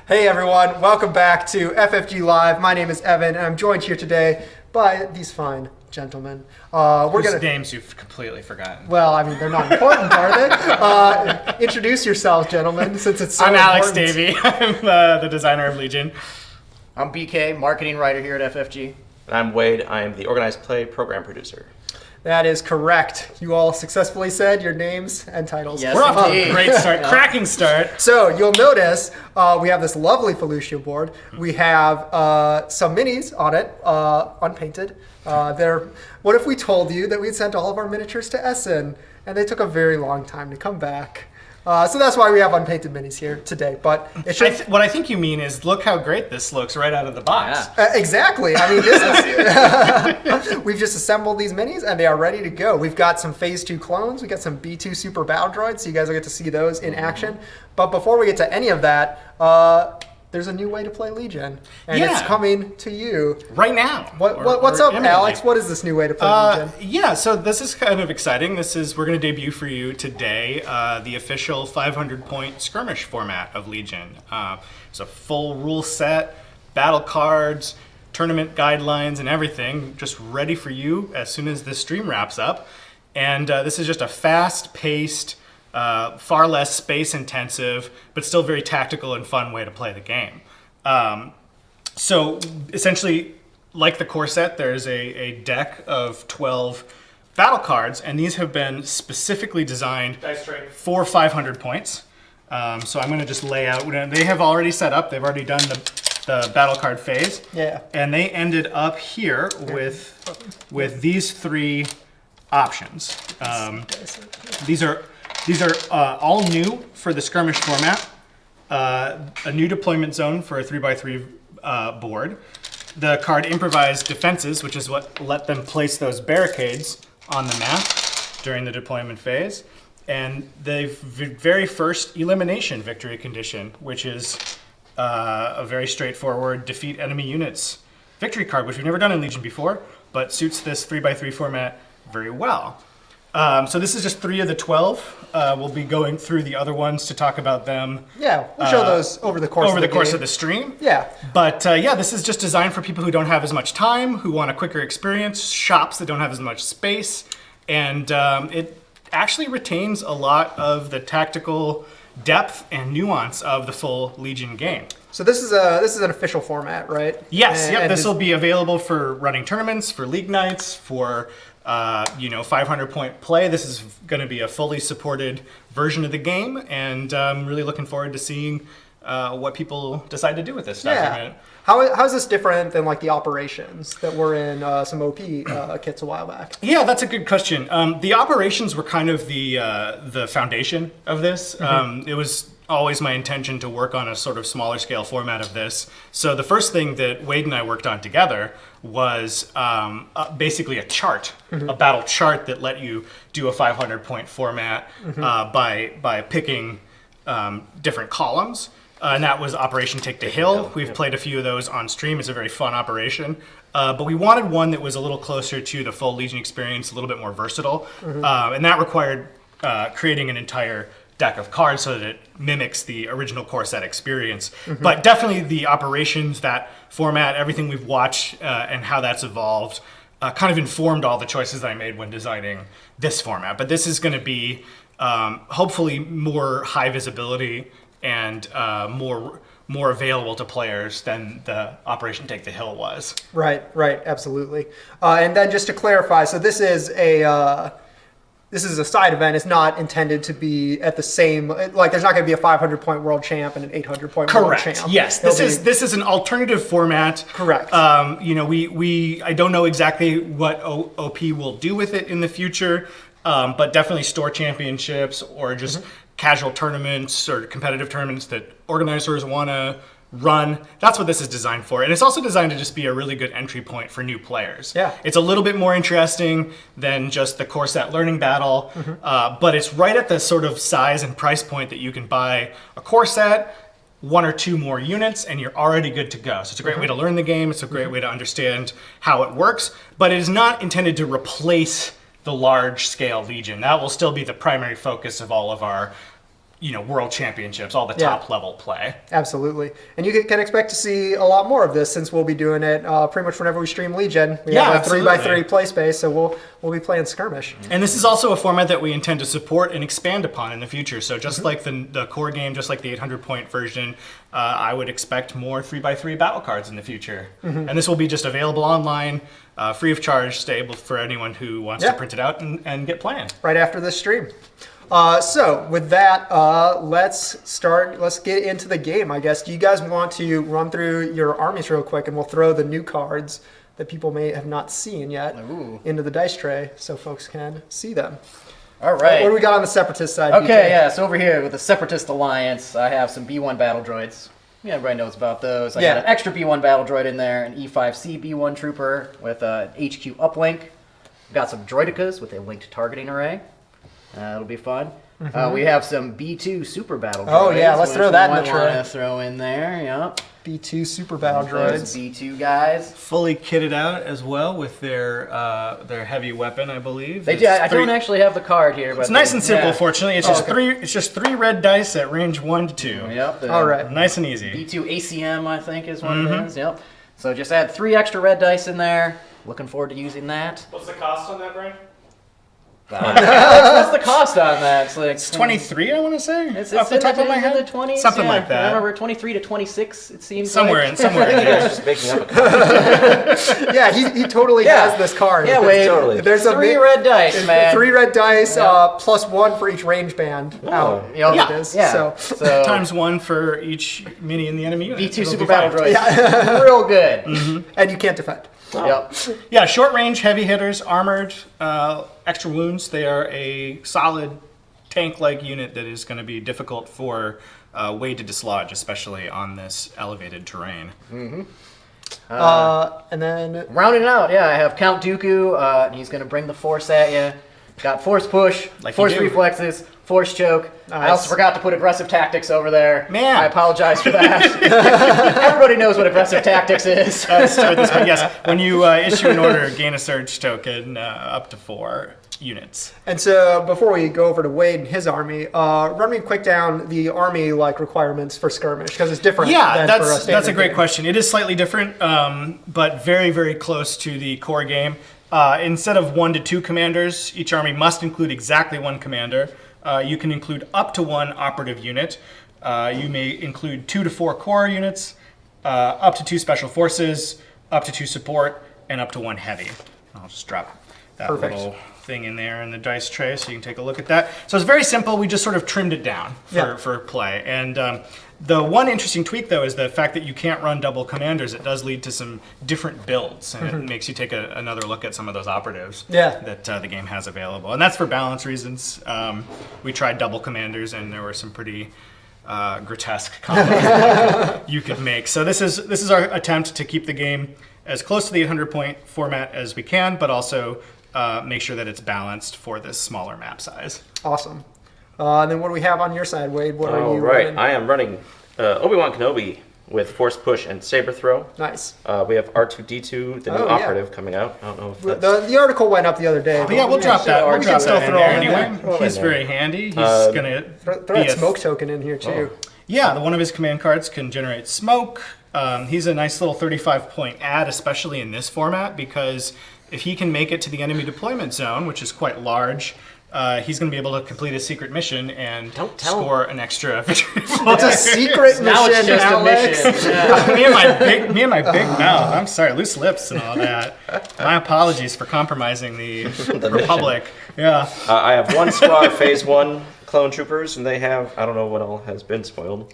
Hey everyone, welcome back to FFGLive. My name is Evan, and I'm joined here today by these fine gentlemen. Whose names you've completely forgotten. Well, I mean, they're not important, are they? Introduce yourselves, gentlemen, since it's so I'm important. Alex Davey. I'm the designer of Legion. I'm BK, marketing writer here at FFG. And I'm Wade. I am the organized play program producer. That is correct. You all successfully said your names and titles. Yes. We're off to a indeed. great start, cracking start. So you'll notice we have this lovely Felucia board. We have some minis on it, unpainted. What if we told you that we'd sent all of our miniatures to Essen and they took a very long time to come back? So that's why we have unpainted minis here today. But it should. What I think you mean is, look how great this looks right out of the box. Yeah. Exactly. I mean, this is. We've just assembled these minis and they are ready to go. We've got some Phase 2 clones. We got some B2 Super Battle Droids, so you guys will get to see those in action. But before we get to any of that, there's a new way to play Legion, and it's coming to you Right now. What's up, Alex? What is this new way to play Legion? Yeah, so this is kind of exciting. We're going to debut for you today the official 500-point skirmish format of Legion. It's a full rule set, battle cards, tournament guidelines, and everything, just ready for you as soon as this stream wraps up. And this is just a fast-paced, far less space-intensive, but still very tactical and fun way to play the game. So essentially, like the core set, there's a deck of 12 battle cards, and these have been specifically designed for 500 points. So I'm going to just lay out. They have already set up. They've already done the battle card phase. Yeah. And they ended up here with these three options. These are all new for the skirmish format. A new deployment zone for a 3x3 board. The card Improvised Defenses, which is what let them place those barricades on the map during the deployment phase. And the very first Elimination Victory Condition, which is a very straightforward defeat enemy units victory card, which we've never done in Legion before, but suits this 3x3 format very well. So this is just 3 of the 12. We'll be going through the other ones to talk about them. Yeah, we'll show those over the course of the stream. Yeah. But this is just designed for people who don't have as much time, who want a quicker experience, shops that don't have as much space, and it actually retains a lot of the tactical depth and nuance of the full Legion game. So this is an official format, right? Yes. This will be available for running tournaments, for league nights, for 500-point play. This is going to be a fully supported version of the game, and I'm really looking forward to seeing what people decide to do with this document. How is this different than like the operations that were in some OP kits a while back? Yeah, that's a good question. The operations were kind of the foundation of this. It was always my intention to work on a sort of smaller scale format of this. So the first thing that Wade and I worked on together was basically a chart, a battle chart that let you do a 500-point format by picking different columns. And that was Operation Take the Hill. We've played a few of those on stream. It's a very fun operation. But we wanted one that was a little closer to the full Legion experience, a little bit more versatile. And that required creating an entire deck of cards so that it mimics the original core set experience. But definitely the operations, that format, everything we've watched and how that's evolved kind of informed all the choices that I made when designing this format. But this is going to be hopefully more high visibility and more available to players than the Operation Take the Hill was. Right, absolutely. And then just to clarify, so this is a side event. It's not intended to be at the same, like there's not going to be a 500-point world champ and an 800-point world champ. Correct. Yes, this is an alternative format. Correct. I don't know exactly what OP will do with it in the future, but definitely store championships or just casual tournaments or competitive tournaments that organizers want to run. That's what this is designed for. And it's also designed to just be a really good entry point for new players. Yeah. It's a little bit more interesting than just the core set learning battle, but it's right at the sort of size and price point that you can buy a core set, 1 or 2 more units, and you're already good to go. So it's a great way to learn the game. It's a great way to understand how it works, but it is not intended to replace the large scale Legion. That will still be the primary focus of all of our world championships, all the Yeah. top level play. Absolutely. And you can expect to see a lot more of this since we'll be doing it pretty much whenever we stream Legion. We Yeah, have a absolutely. 3x3 play space, so we'll be playing Skirmish. And this is also a format that we intend to support and expand upon in the future. So just like the core game, just like the 800-point version, I would expect more 3x3 battle cards in the future. And this will be just available online, free of charge, stable for anyone who wants to print it out and get playing. Right after this stream. So with that, let's get into the game, I guess. Do you guys want to run through your armies real quick, and we'll throw the new cards that people may have not seen yet into the dice tray so folks can see them. All right. What do we got on the Separatist side? Okay, BK? yeah, so over here with the Separatist Alliance, I have some B1 battle droids. Yeah, everybody knows about those. I got an extra B1 battle droid in there, an E5C B1 trooper with an HQ uplink. Got some droidicas with a linked targeting array. That'll be fun. We have some B2 super battle droids. Oh, yeah, let's throw that in the tray. tray. Want to throw in there, yep. B2 super battle Those droids. B2 guys. Fully kitted out as well with their heavy weapon, I believe. They do. I don't actually have the card here, but It's nice and simple. yeah. Fortunately, it's just three red dice at range 1 to 2. Yep. All right. Nice and easy. B2 ACM, I think, is what it is. Yep. So just add 3 extra red dice in there. Looking forward to using that. What's the cost on that, Brian? What's the cost on that? It's like It's 23, I want to say, It's off the top of my in the head. 20s, Something like I that. remember 23 to 26. It seems Somewhere like. in there. You guys just making up a card. Yeah, he totally has this card. Yeah, wait. Totally. There's a 3 red dice, man. 3 red dice, plus 1 for each range band. Out. Yep. It is. Yeah. So Times 1 for each mini in the enemy unit. B2 It'll super be battle fine. droids. Real good. and you can't defend. Yep. Yeah, short range, heavy hitters, armored, extra wounds. They are a solid tank-like unit that is going to be difficult for Wade to dislodge, especially on this elevated terrain. And then Rounding it out, yeah, I have Count Dooku. And he's going to bring the Force at you. Got Force Push, Like Force you do. Reflexes, Force Choke. I Nice. also forgot to put Aggressive Tactics over there. Man. I apologize for that. Everybody knows what Aggressive Tactics is. Start this way. Yes, when you issue an order, gain a surge token up to 4 units. And so before we go over to Wade and his army, run me quick down the army requirements for Skirmish because it's different. Yeah, than for that's a standard great game. question. It is slightly different, but very, very close to the core game. Instead of 1 to 2 commanders, each army must include exactly 1 commander. You can include up to 1 operative unit. You may include 2 to 4 core units, up to 2 special forces, up to 2 support, and up to 1 heavy. I'll just drop that Perfect. little thing in there in the dice tray so you can take a look at that. So it's very simple. We just sort of trimmed it down for play. And the one interesting tweak, though, is the fact that you can't run double commanders. It does lead to some different builds, and it makes you take another look at some of those operatives that the game has available. And that's for balance reasons. We tried double commanders, and there were some pretty grotesque combos you could make. So this is our attempt to keep the game as close to the 800-point format as we can, but also make sure that it's balanced for this smaller map size. Awesome. And then what do we have on your side, Wade? What are All you right, running? I am running Obi-Wan Kenobi with Force Push and Saber Throw. Nice. We have R2-D2, the new operative, coming out. I don't know if that's... The article went up the other day. But yeah, we'll drop that. We'll we drop can still that in throw there it in there. anyway. Throw it He's in there. very handy. He's gonna Throw be that a smoke token in here, too. Yeah, one of his command cards can generate smoke. He's a nice little 35-point add, especially in this format, because if he can make it to the enemy deployment zone, which is quite large, he's going to be able to complete a secret mission and score an extra. It's a secret mission, Now it's just Alex. a mission. Yeah. me and my big mouth. I'm sorry, loose lips and all that. My apologies for compromising the Republic. Yeah. I have 1 squad of Phase 1 clone troopers, and they have... I don't know what all has been spoiled.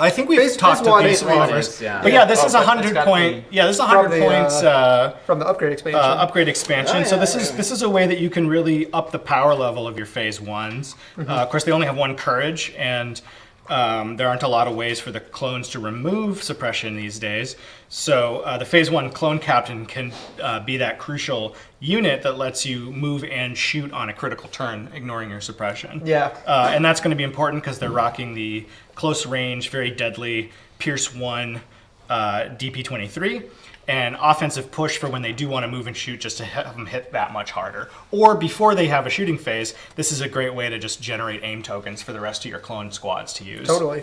I think we've Phase talked one to is these one, offers. yeah. But yeah, this is but 100 it's got point. Yeah, this is From 100 the, points. From the upgrade expansion. Upgrade expansion. So this is a way that you can really up the power level of your phase 1s. Of course, they only have 1 courage, and there aren't a lot of ways for the clones to remove suppression these days. So the phase 1 clone captain can be that crucial unit that lets you move and shoot on a critical turn, ignoring your suppression. Yeah. And that's going to be important because they're rocking the close range, very deadly Pierce 1 DP23. and offensive push for when they do want to move and shoot, just to have them hit that much harder. Or before they have a shooting phase, this is a great way to just generate aim tokens for the rest of your clone squads to use. Totally.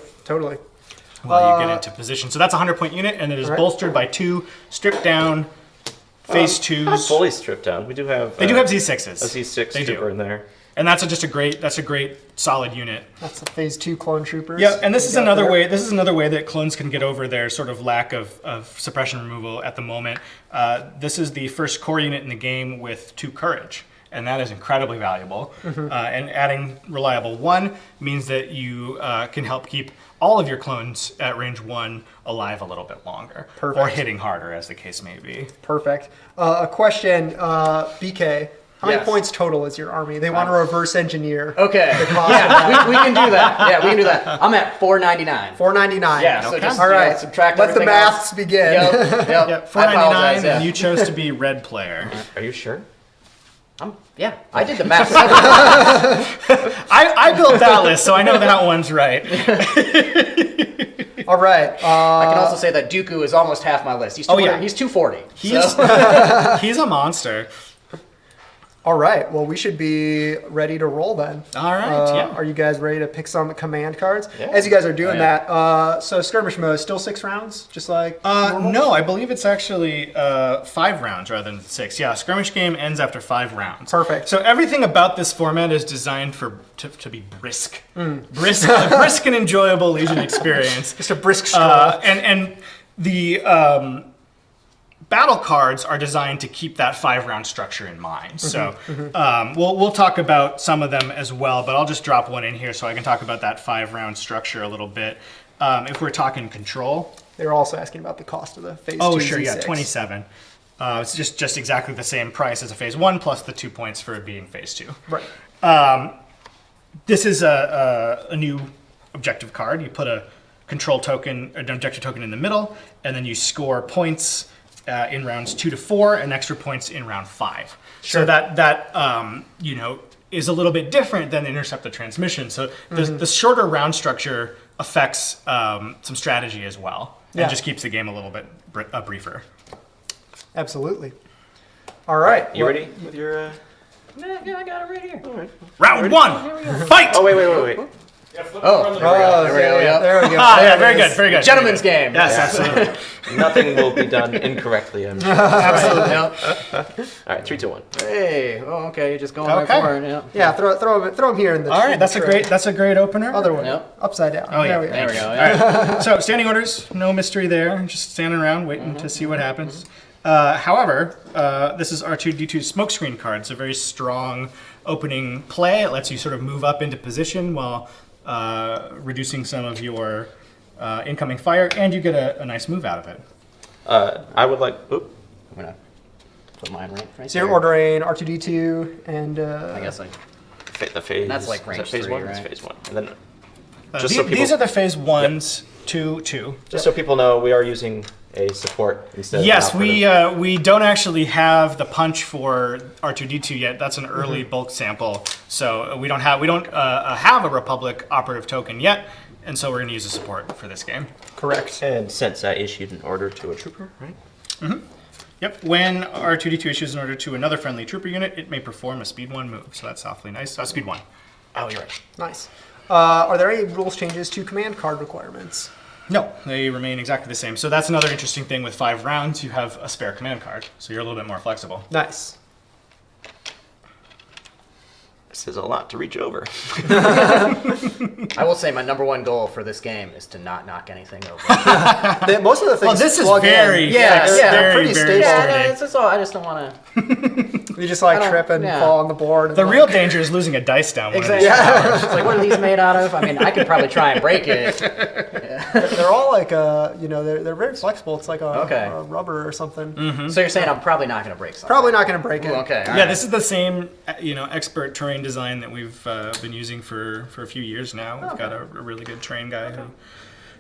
While you get into position. So that's a 100-point unit, and it is bolstered by 2 stripped down phase 2s. Not fully stripped down. We do have. They do have Z6s. A Z6 They trooper do. in there. And that's a great solid unit. That's the phase 2 clone troopers. Yeah, and this is another way. This is another way that clones can get over their sort of lack of suppression removal at the moment. This is the first core unit in the game with 2 courage, and that is incredibly valuable. And adding reliable 1 means that you can help keep all of your clones at range 1 alive a little bit longer, Perfect. or hitting harder, as the case may be. Perfect. A question, BK. How many Yes. points total is your army? They want to reverse engineer. Okay. Yeah, we can do that. Yeah, we can do that. I'm at 499. 499. Yeah, so just all right. subtract Let the everything maths else. begin. Yep. Yep, 499, I apologize, yeah. and you chose to be red player. Are you sure? Yeah, I did the math. I built that list, so I know that one's right. All right. I can also say that Dooku is almost half my list. He's 240. yeah. He's 240. He's a monster. All right. Well, we should be ready to roll then. All right, yeah. Are you guys ready to pick some command cards? Yeah. As you guys are doing Yeah. that, so skirmish mode, still 6 rounds? Just like normal? No, I believe it's actually 5 rounds rather than 6. Yeah, skirmish game ends after 5 rounds. Perfect. So everything about this format is designed to be brisk, brisk, a brisk and enjoyable Legion experience. Just a brisk stroll. And the battle cards are designed to keep that 5-round structure in mind. So we'll talk about some of them as well, but I'll just drop one in here so I can talk about that 5-round structure a little bit. If we're talking control. They were also asking about the cost of the phase 2 Oh, sure, yeah, Z6. 27. It's just exactly the same price as a phase 1 plus the 2 points for it being phase 2. Right. This is a new objective card. You put a control token, an objective token in the middle, and then you score points in rounds 2 to 4 and extra points in round 5. Sure. So that is a little bit different than intercept the transmission. So the shorter round structure affects some strategy as well, and Yeah. just keeps the game a little bit briefer. Absolutely. All right. You ready with your? Yeah, I got it right here. All right. Round 1, fight! Oh wait. Oh, Oh, there we go, yeah. There we go. Ah, yeah, There very it good, is. very good. Gentleman's game. Yes, absolutely. Nothing will be done incorrectly. I'm sure. All Absolutely. Yeah. right, 3, 2, 1. Hey. Oh, okay. You're just going Okay. right for it. Yeah. Yeah, throw him here in the. All right, in that's the a great opener. Other one. Yep. Upside down. Oh, yeah. There we go. There we go. All right. So standing orders, no mystery there. Just standing around waiting to see what happens. However, this is R2D2 smokescreen card. It's a very strong opening play. It lets you sort of move up into position while reducing some of your incoming fire, and you get a nice move out of it. I would like. Oop. I'm gonna put mine right So you're there. ordering R2D2 and. I guess like The phase. That's like is that range phase 3, 1? right? It's phase 1. And then, These are the phase 1s, 2. just so people know, we are using a support instead. of Yes, an operative. we don't actually have the punch for R2D2 yet. That's an early bulk sample, so we don't have a Republic operative token yet, and so we're going to use a support for this game. Correct. And since I issued an order to a trooper, right? Yep. When R2D2 issues an order to another friendly trooper unit, it may perform a speed 1 move. So that's awfully nice. Speed 1. Oh, you're right. Nice. Are there any rules changes to command card requirements? No, they remain exactly the same. So that's another interesting thing with 5 rounds. You have a spare command card, so you're a little bit more flexible. Nice. This is a lot to reach over. I will say my number 1 goal for this game is to not knock anything over. Most of the things. Well, this is plug in. very Yeah, fixed, yeah, very, pretty very stable. sturdy. Yeah, it's all. I just don't want to. You just like I don't- trip and yeah. fall on the board. And The real danger is losing a dice down one Exactly. of these. Yeah. It's like, what are these made out of? I mean, I could probably try and break it. They're all like they're very flexible. It's like a rubber or something. So you're saying I'm probably not going to break something? Probably not going to break it. Ooh, okay. all Yeah, right. this is the same, expert terrain design that we've been using for a few years now. We've got a really good terrain guy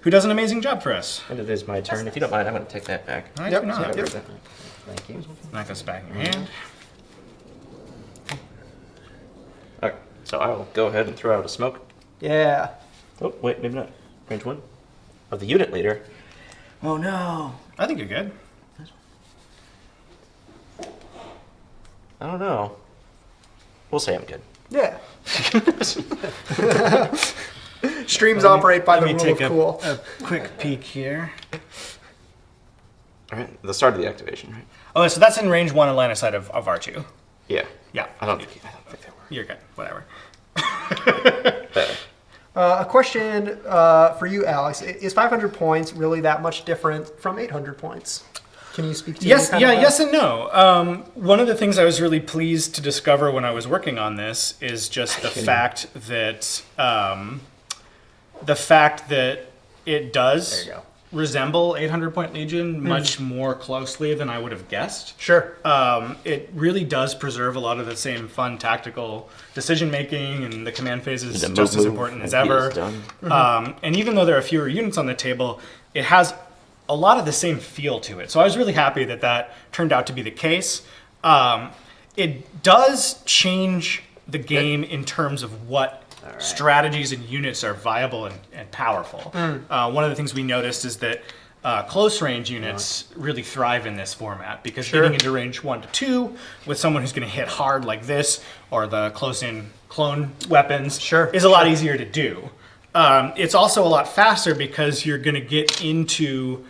who does an amazing job for us. And it is my turn. If you don't mind, I'm going to take that back. I Yep. do not. Yep. Thank you. That goes back in your hand. Okay, so I will go ahead and throw out a smoke. Yeah. Oh, wait, maybe not. Range 1 of the unit leader. Oh no. I think you're good. I don't know. We'll say I'm good. Yeah. Streams operate by the rule of cool. A quick peek here. All right, the start of the activation, right? Oh, so that's in range 1 and line of sight of R2. Yeah. Yeah. I don't think they were. You're good. Whatever. Better. A question for you, Alex. Is 500 points really that much different from 800 points? Can you speak to Yes, any kind of yes and no. One of the things I was really pleased to discover when I was working on this is just the fact that it does There you go. resemble 800 Point Legion much more closely than I would have guessed. Sure. It really does preserve a lot of the same fun tactical decision making, and the command phase is The just as move, important as and he ever. is done. And even though there are fewer units on the table, it has a lot of the same feel to it. So I was really happy that that turned out to be the case. It does change the game in terms of what strategies and units are viable and powerful. One of the things we noticed is that close range units really thrive in this format because getting into range 1 to 2 with someone who's going to hit hard like this, or the close-in clone weapons, is a lot easier to do. It's also a lot faster because you're going to get into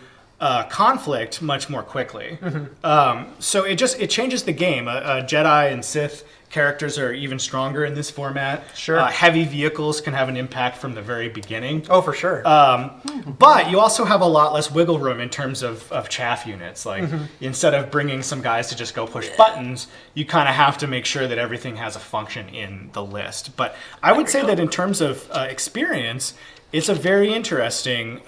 conflict much more quickly. So it changes the game. Jedi and Sith characters are even stronger in this format. Heavy vehicles can have an impact from the very beginning. Oh, for sure. But you also have a lot less wiggle room in terms of chaff units. Like instead of bringing some guys to just go push buttons, you kind of have to make sure that everything has a function in the list. But I would say that in terms of experience, it's a very interesting.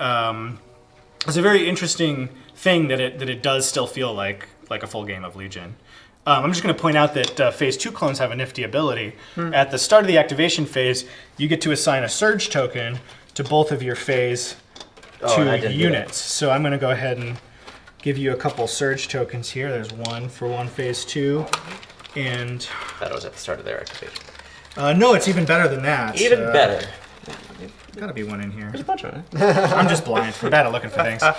It's a very interesting thing that it does still feel like a full game of Legion. I'm just going to point out that Phase 2 clones have a nifty ability. At the start of the activation phase, you get to assign a surge token to both of your Phase 2 units. So I'm going to go ahead and give you a couple surge tokens here. There's one for one Phase 2. And That was at the start of their activation. no, it's even better than that. Even better. Gotta be one in here. There's a bunch of it. I'm just blind. I'm bad at looking for things. So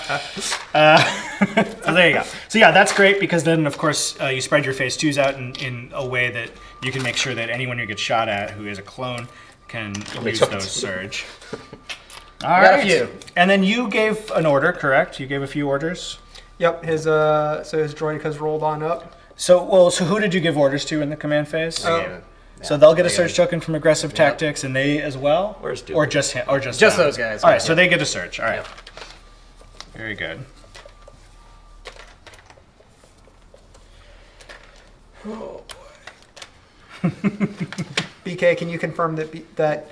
there you go. So yeah, that's great because then, of course, you spread your Phase 2s out in a way that you can make sure that anyone who gets shot at who is a clone can use those surge. All right. Got a few. And then you gave an order, correct? You gave a few orders? Yep. His droideka's rolled on up. So who did you give orders to in the command phase? So they'll get a surge token from aggressive tactics, and they as well, Where's Duke? or just him, or just those guys. All right, so they get a surge. All right, very good. Oh boy. BK, can you confirm that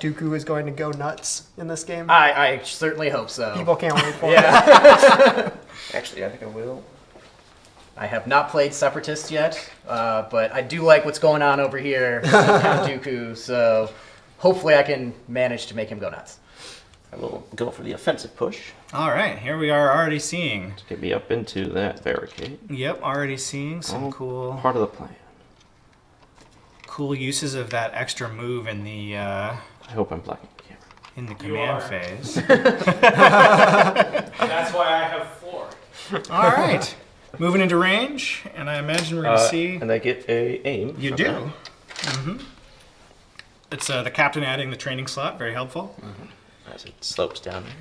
Dooku is going to go nuts in this game? I certainly hope so. People can't wait for it. Actually, I think I will. I have not played Separatists yet, but I do like what's going on over here with Count Dooku, so hopefully I can manage to make him go nuts. I will go for the offensive push. All right, here we are already seeing. To get me up into that barricade. Yep, already seeing some cool Part of the plan. uses of that extra move in the I hope I'm blocking the camera. in the command phase. That's why I have floor. All right. Moving into range, and I imagine we're going to see... And I get a aim. You do. It's the captain adding the training slot, very helpful. As it slopes down there.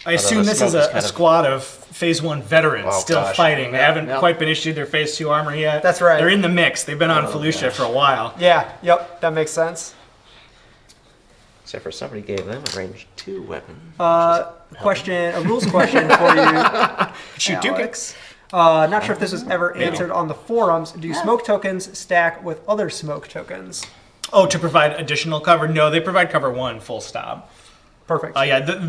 I assume this is a squad of Phase 1 veterans still fighting. They haven't quite been issued their Phase 2 armor yet. That's right. They're in the mix. They've been on Felucia for a while. Yeah, yep, that makes sense. Except for somebody gave them a range 2 weapon. A rules question for you, Shoot Duke. Alex. Not sure if this was ever answered on the forums. Do smoke tokens stack with other smoke tokens? Oh, to provide additional cover? No, they provide cover 1, full stop. Perfect.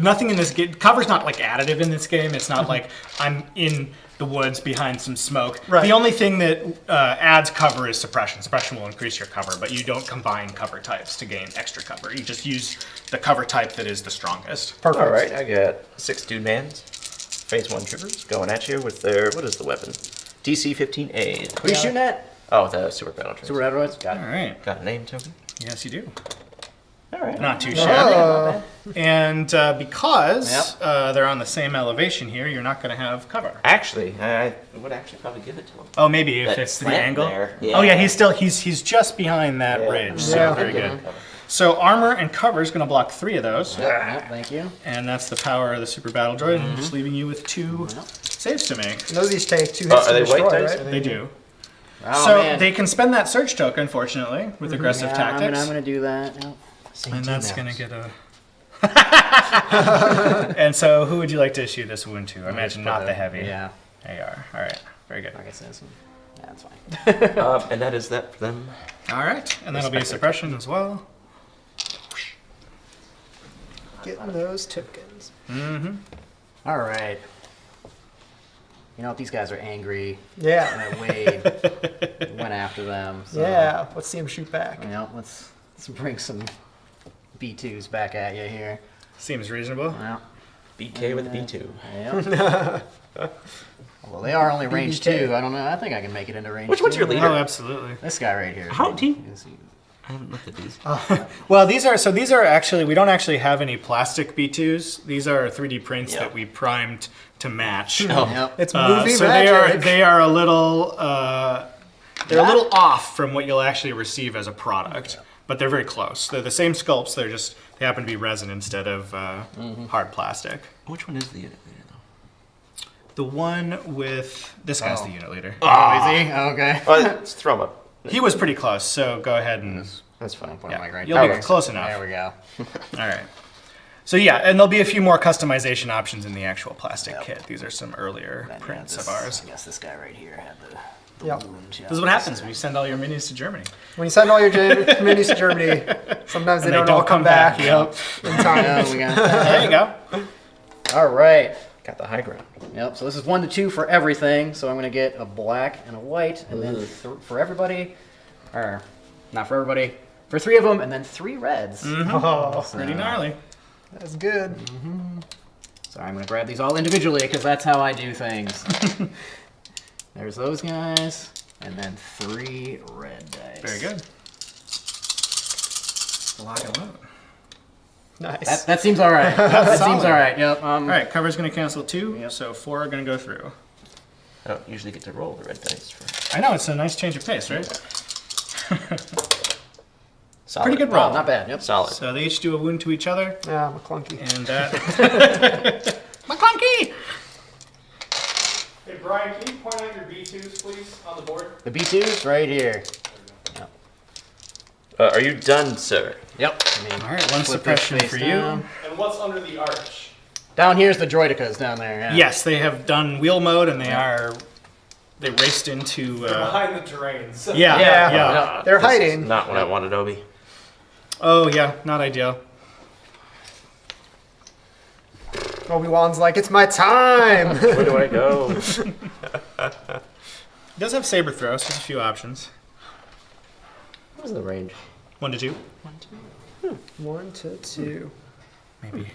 Nothing in this game. Cover's not like additive in this game. It's not like I'm in the woods behind some smoke. Right. The only thing that adds cover is suppression. Suppression will increase your cover, but you don't combine cover types to gain extra cover. You just use the cover type that is the strongest. Perfect. All right, I got 6 dude mans. Phase 1 troopers going at you with their, what is the weapon? DC-15A. Who are you shooting at? Oh, the super battle troops. Super Adroids? Got All it. right. Got a name token? Yes, you do. All right. Not too shabby. Oh. And because they're on the same elevation here, you're not going to have cover. Actually, I would actually probably give it to him. Oh, maybe if That it's the slant angle. there. Oh yeah, he's just behind that ridge. So Yeah. very good. So armor and cover is going to block 3 of those, Yep, thank you. and that's the power of the super battle droid, and just leaving you with 2 saves to make. And those each take 2 hits are to they destroy, white dice? right? They do. Oh, So man. they can spend that surge token, unfortunately, with aggressive Yeah, tactics, I'm gonna do that. Yep. and that's going to get a. And so, who would you like to issue this wound to? I imagine not the heavy. Yeah, AR. All right. Very good. like I said, that's fine. And that is that for them. All right, and that'll be a suppression as well. Getting those tokens. All right. You know what? These guys are angry. Yeah. And Wade went after them. So, Yeah. Let's see him shoot back. You know, let's bring some B2s back at you here. Seems reasonable. Well, BK with B2. yeah. Well, they are only range BBK. 2. I don't know. I think I can make it into range Which one's 2. your leader? Oh, absolutely. This guy right here. How do you- I haven't looked at these. Well, these are actually, we don't actually have any plastic B2s. These are 3D prints Yeah. that we primed to match. Yep. It's movie So magic. they are a little they're a little off from what you'll actually receive as a product, but they're very close. They're the same sculpts. They happen to be resin instead of hard plastic. Which one is the unit leader, though? The one with this guy's the unit leader. Oh, is he? Okay. Oh, let's throw him up. He was pretty close, so go ahead and That's fine. Put him like right you'll there. be close enough. There we go. All right. So yeah, and there'll be a few more customization options in the actual plastic kit. These are some earlier Then, prints this- of ours. I guess this guy right here had the Yep. wound. This is what happens when you send all your minis to Germany. When you send all your minis to Germany, sometimes they, And don't all come back. Yep. In time. Yeah, we got There you go. All right. Got the high ground. Yep. So this is 1 to 2 for everything. So I'm gonna get a black and a white, and then for everybody, or not for everybody, for 3 of them, and then 3 reds. Oh, Pretty gnarly. that's good. So I'm gonna grab these all individually because that's how I do things. There's those guys, and then 3 red dice. Very good. Lock and load. Nice. That seems all right. That seems solid. all right. Yep. All right, cover's going to cancel 2, Yep. so 4 are going to go through. I don't usually get to roll the red dice. For... I know, it's a nice change of pace, right? Solid. Pretty good Oh, roll. not bad. Yep. Solid. So they each do a wound to each other, Yeah, McClunky. and that... McClunky! Hey, Brian, can you point out your B2s, please, on the board? The B2s right here. Are you done, sir? Yep. All right, 1 suppression for you. Down. And what's under the arch? Down here's the droidicas down there. Yeah. Yes, they have done wheel mode, and they raced into... Behind the drains. yeah, Yeah. yeah. They're This is hiding. not what I wanted, Obi. Oh, yeah, not ideal. Obi-Wan's like, it's my time. Where do I go? It does have saber throw, so there's a few options. What was the range? 1 to 2, 1 to 2. maybe.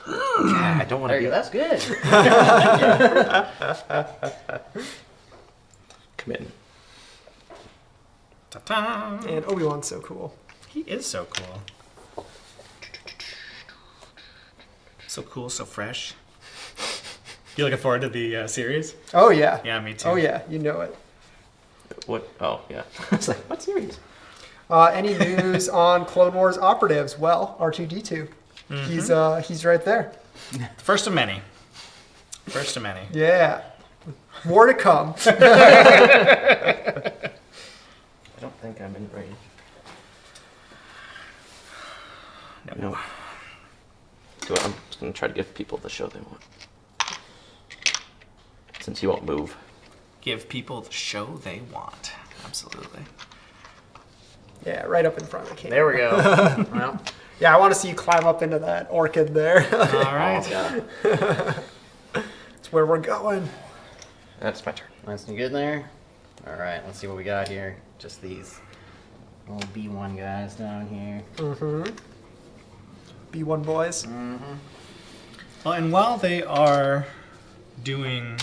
I don't want There to you be. go. That's good. Come in. Ta-ta! And Obi-Wan's so cool. He is so cool. So cool, so fresh. You looking forward to the series? Oh, yeah. Yeah, me too. Oh, yeah. You know it. What? Oh, yeah. I was like, what series? Any news on Clone Wars operatives? Well, R2-D2. He's right there. First of many. First of many. Yeah. More to come. I don't think I'm in range. No. I'm just going to try to give people the show they want. Since you won't move. Give people the show they want. Absolutely. Yeah, right up in front of the camera. There we go. Well, Yeah, I want to see you climb up into that orchid there. All right. That's where we're going. That's my turn. nice and good there. All right, let's see what we got here. Just these little B1 guys down here. B1 boys. Well, and while they are doing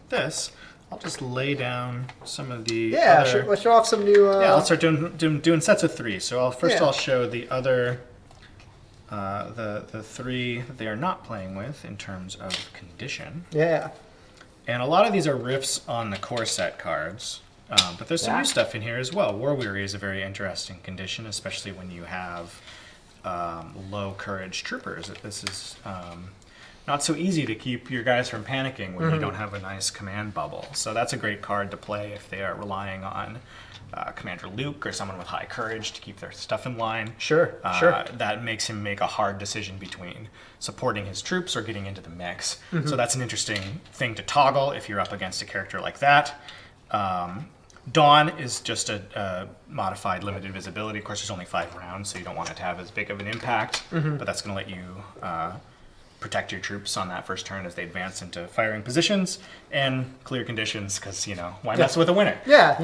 this, I'll just lay down some of the Yeah, other... let's show off some new. Yeah, I'll start doing sets of 3. So Yeah. I'll show the other, the 3 that they are not playing with in terms of condition. Yeah. And a lot of these are riffs on the core set cards, but there's some Yeah. new stuff in here as well. War Weary is a very interesting condition, especially when you have low courage troopers. This is not so easy to keep your guys from panicking when you don't have a nice command bubble. So that's a great card to play if they are relying on Commander Luke or someone with high courage to keep their stuff in line. Sure. Sure. That makes him make a hard decision between supporting his troops or getting into the mix. So that's an interesting thing to toggle if you're up against a character like that. Dawn is just a modified limited visibility. Of course, there's only 5 rounds, so you don't want it to have as big of an impact, but that's going to let you protect your troops on that first turn as they advance into firing positions and clear conditions, because, why mess with a winner? Yeah,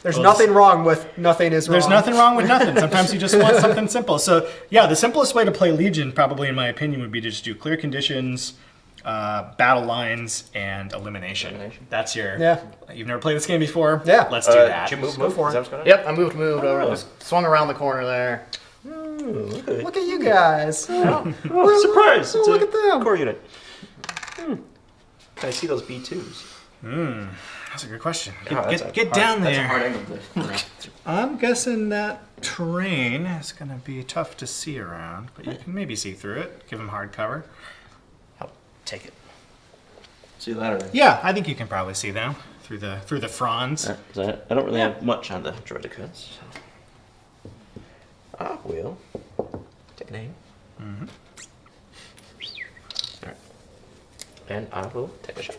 There's nothing wrong with nothing is wrong. There's nothing wrong with nothing. Sometimes you just want something simple. So, yeah, the simplest way to play Legion, probably in my opinion, would be to just do clear conditions, battle lines, and elimination. That's your... Yeah. You've never played this game before? Yeah. Let's do that. Did you move? Go for Is that it. what's going on? Yep, I moved over. Swung around the corner there. Look at you guys. Oh, surprise! It's look a at them. core unit. Can I see those B2s? That's a good question. that's Get down That's a there. hard angle to I'm guessing that terrain is going to be tough to see around, but you can maybe see through it. Give them hard cover. I'll take it. See you later. Yeah, I think you can probably see them through the fronds. I don't really have much on the Droidicas. I will take an aim. Alright. And I will take a shot.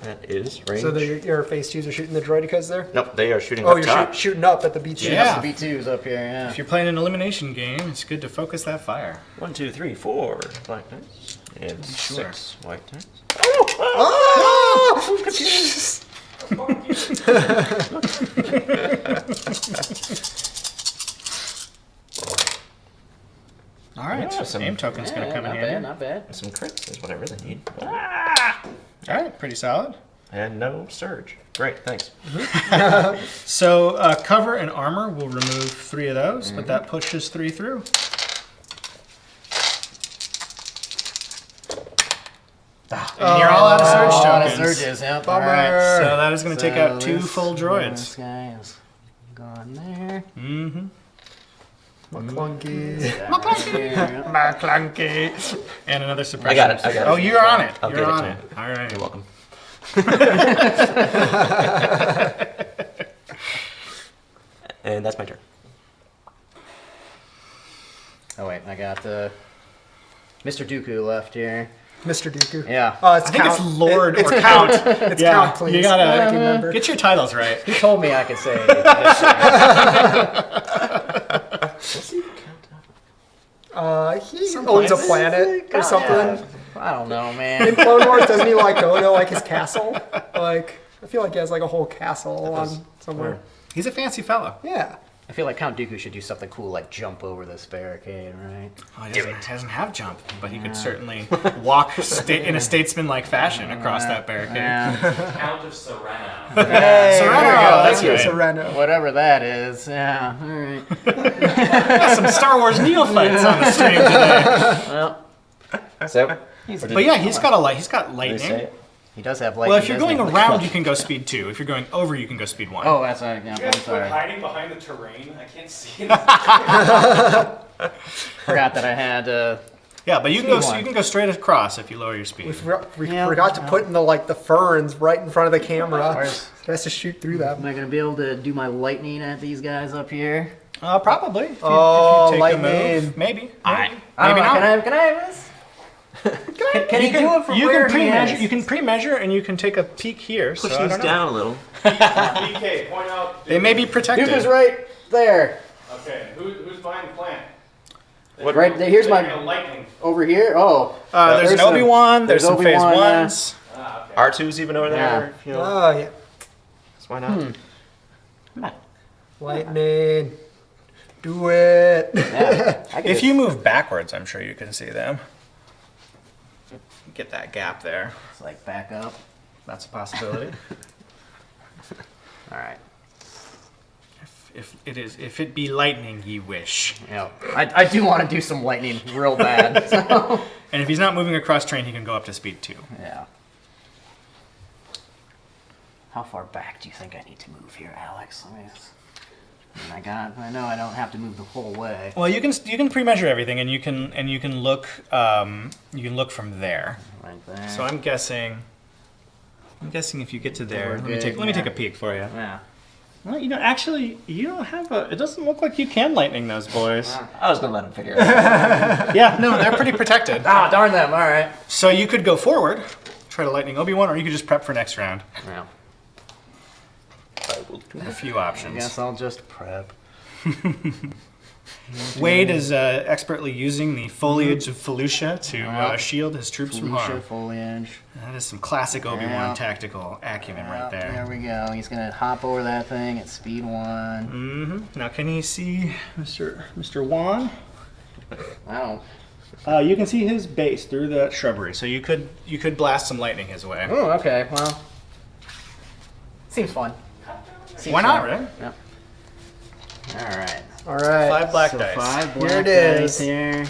That is range. So your phase 2s are shooting the droidicas there? Nope, they are shooting Oh, up you're top. shooting up at the B2s. Yeah. The B2s up here, yeah. If you're playing an elimination game, it's good to focus that fire. 1, 2, 3, 4 black dice. And Sure. 6 white dice. Oh! All right, Yeah, some aim token's going to come in not handy. bad, not bad. Some crits is what I really need. All right, pretty solid. And no surge. Great, thanks. So cover and armor will remove 3 of those, but that pushes 3 through. And you're all out of surge Oh, tokens. the surges, yep. Bummer. All right. So that is going to take out 2 this- full This droids. guy is gone there. Mm-hmm. McClunky. McClunky. McClunky. And another suppression. I got it. Oh, you're on it. I'll You're give it on to it. All right. You're welcome. And that's my turn. Oh wait, I got Mr. Dooku left here. Mr. Dooku. Yeah. It's I think Count. it's Lord It's or Count. It's Yeah, Count, please. you gotta- I can remember. Get your titles right. He told me I could say. He Some owns a planet. planet or something. I don't know, In man. Clone Wars, doesn't he go to his castle? I feel like he has a whole castle on somewhere. He's a fancy fellow. Yeah. I feel like Count Dooku should do something cool, like jump over this barricade, right? Oh, he doesn't have jump, but he could certainly walk in a statesman-like fashion across that barricade. Count of Sereno. Hey, Sereno, there we go. that's Thank you, right. Sereno. Whatever that is. Yeah. All right. Got some Star Wars neophytes on the stream today. Well, So, But yeah, he's got Did they say lightning. it? he does have lightning. Well, if you're doesn't going he? around, you can go speed 2. If you're going over, you can go speed 1. Oh, that's right. Yeah, You I'm guys quit sorry. hiding behind the terrain. I can't see it. Forgot that I had. Yeah, but you can Speed you 1. can go straight across if you lower your speed. We Yeah. forgot to put in the ferns right in front of the camera. Where's- It has to shoot through them. Am I gonna be able to do my lightning at these guys up here? Probably. If you, Oh, if you take a lightning. move. Maybe. I Maybe don't know, not. Can I have this? Can he do it from you where can he pre-measure. is? You can pre-measure, and you can take a peek here. Push so I these don't know. down a little. BK, point out. They may be protected. Dooku's right there. Okay, who's behind the plant? Right there. Here's They're my gonna lightning. over here. Oh, There's an some- Obi-Wan. There's some phase Obi-Wan, yeah. 1s. Ah, okay. R2's even over there. You know, Oh, yeah. so why not? Lightning. Do it. Yeah. I can If just- you move backwards, I'm sure you can see them. get that gap there. It's like back up. That's a possibility. All right. If it be lightning ye wish. Yeah. I do want to do some lightning real bad. So. And if he's not moving across terrain, he can go up to speed 2. Yeah. How far back do you think I need to move here, Alex? I know I don't have to move the whole way. Well, you can pre-measure everything, and you can look from there. Right there. So I'm guessing if you get to there, We're let me good, take a peek for you. Yeah. Well, actually, you don't have a. It doesn't look like you can lightning those boys. I was gonna let him figure it out. Yeah, no, they're pretty protected. Ah, darn them. All right. So you could go forward, try to lightning Obi-Wan, or you could just prep for next round. Yeah. A few I options. guess I'll just prep. Wade is expertly using the foliage of Felucia to shield his troops from harm. Foliage. That is some classic Obi-Wan Yeah. tactical acumen right There there. we go. He's gonna hop over that thing at speed 1. Mm-hmm. Now, can you see Mr. Wan? Wow. You can see his base through the shrubbery, so you could blast some lightning his way. Oh, okay. Well, seems fun. Why not, right? Yep. All right. All right. 5 black So dice. 5 black Here it dice is. here.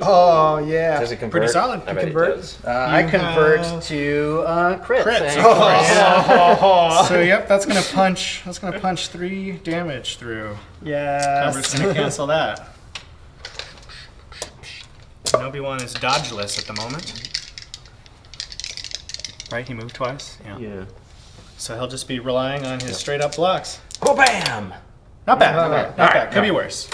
Oh yeah. Does it convert? Pretty solid. I bet it Convert? does. I You convert have- to crit. Crit. Thank Oh. So yep, that's gonna punch 3 damage through. Cover's Yes. gonna cancel that. And Obi-Wan is dodgeless at the moment. Right, he moved twice. Yeah. Yeah. So he'll just be relying on his straight up blocks. Oh, bam! Not bad. Not Not bad. bad. Could be worse.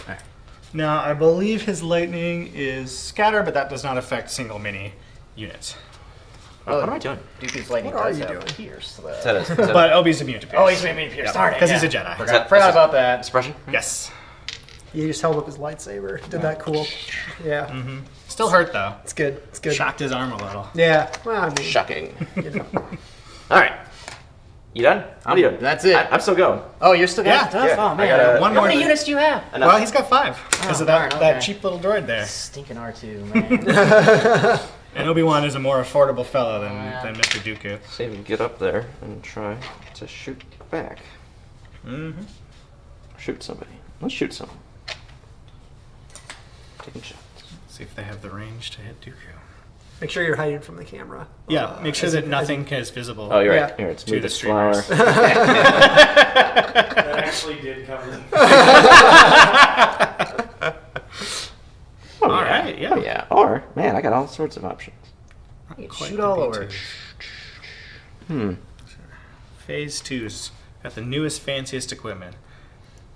Now, I believe his lightning is scatter, but that does not affect single mini units. What am I doing? Dooku's lightning What are does you have doing? Pierce. Is that a But Obi's immune to pierce. Oh, he's made me pierce. Darn it. Because he's a yeah. Jedi. Forgot about that. expression? Yes. He just held up his lightsaber. Did that cool. Yeah. Still hurt though. It's good. It's good. Shocked his arm a little. Yeah. Well, I mean, Shocking. you know. All right. You done? What are you doing? That's it. I'm still going. Oh, you're still got Yeah, stuff? yeah. Oh, I man. gotta- One How more many thing. units do you have? Well, he's got 5 because of that, darn, that okay. cheap little droid there. Stinking R2, man. And Obi-Wan is a more affordable fellow than Mr. Dooku. See if we can get up there and try to shoot back. Mm-hmm. Shoot somebody. Let's shoot someone. Taking shots. See if they have the range to hit Dooku. Make sure you're hiding from the camera. Yeah, make sure as that you- nothing is visible. Oh, you're Yeah. right. Here, it's To move the this flower. streamers. That actually did cover them. Oh, All yeah. right, yeah. Oh, yeah. Or, man, I got all sorts of options. Quite Shoot the all B2. over. Phase 2's got the newest, fanciest equipment.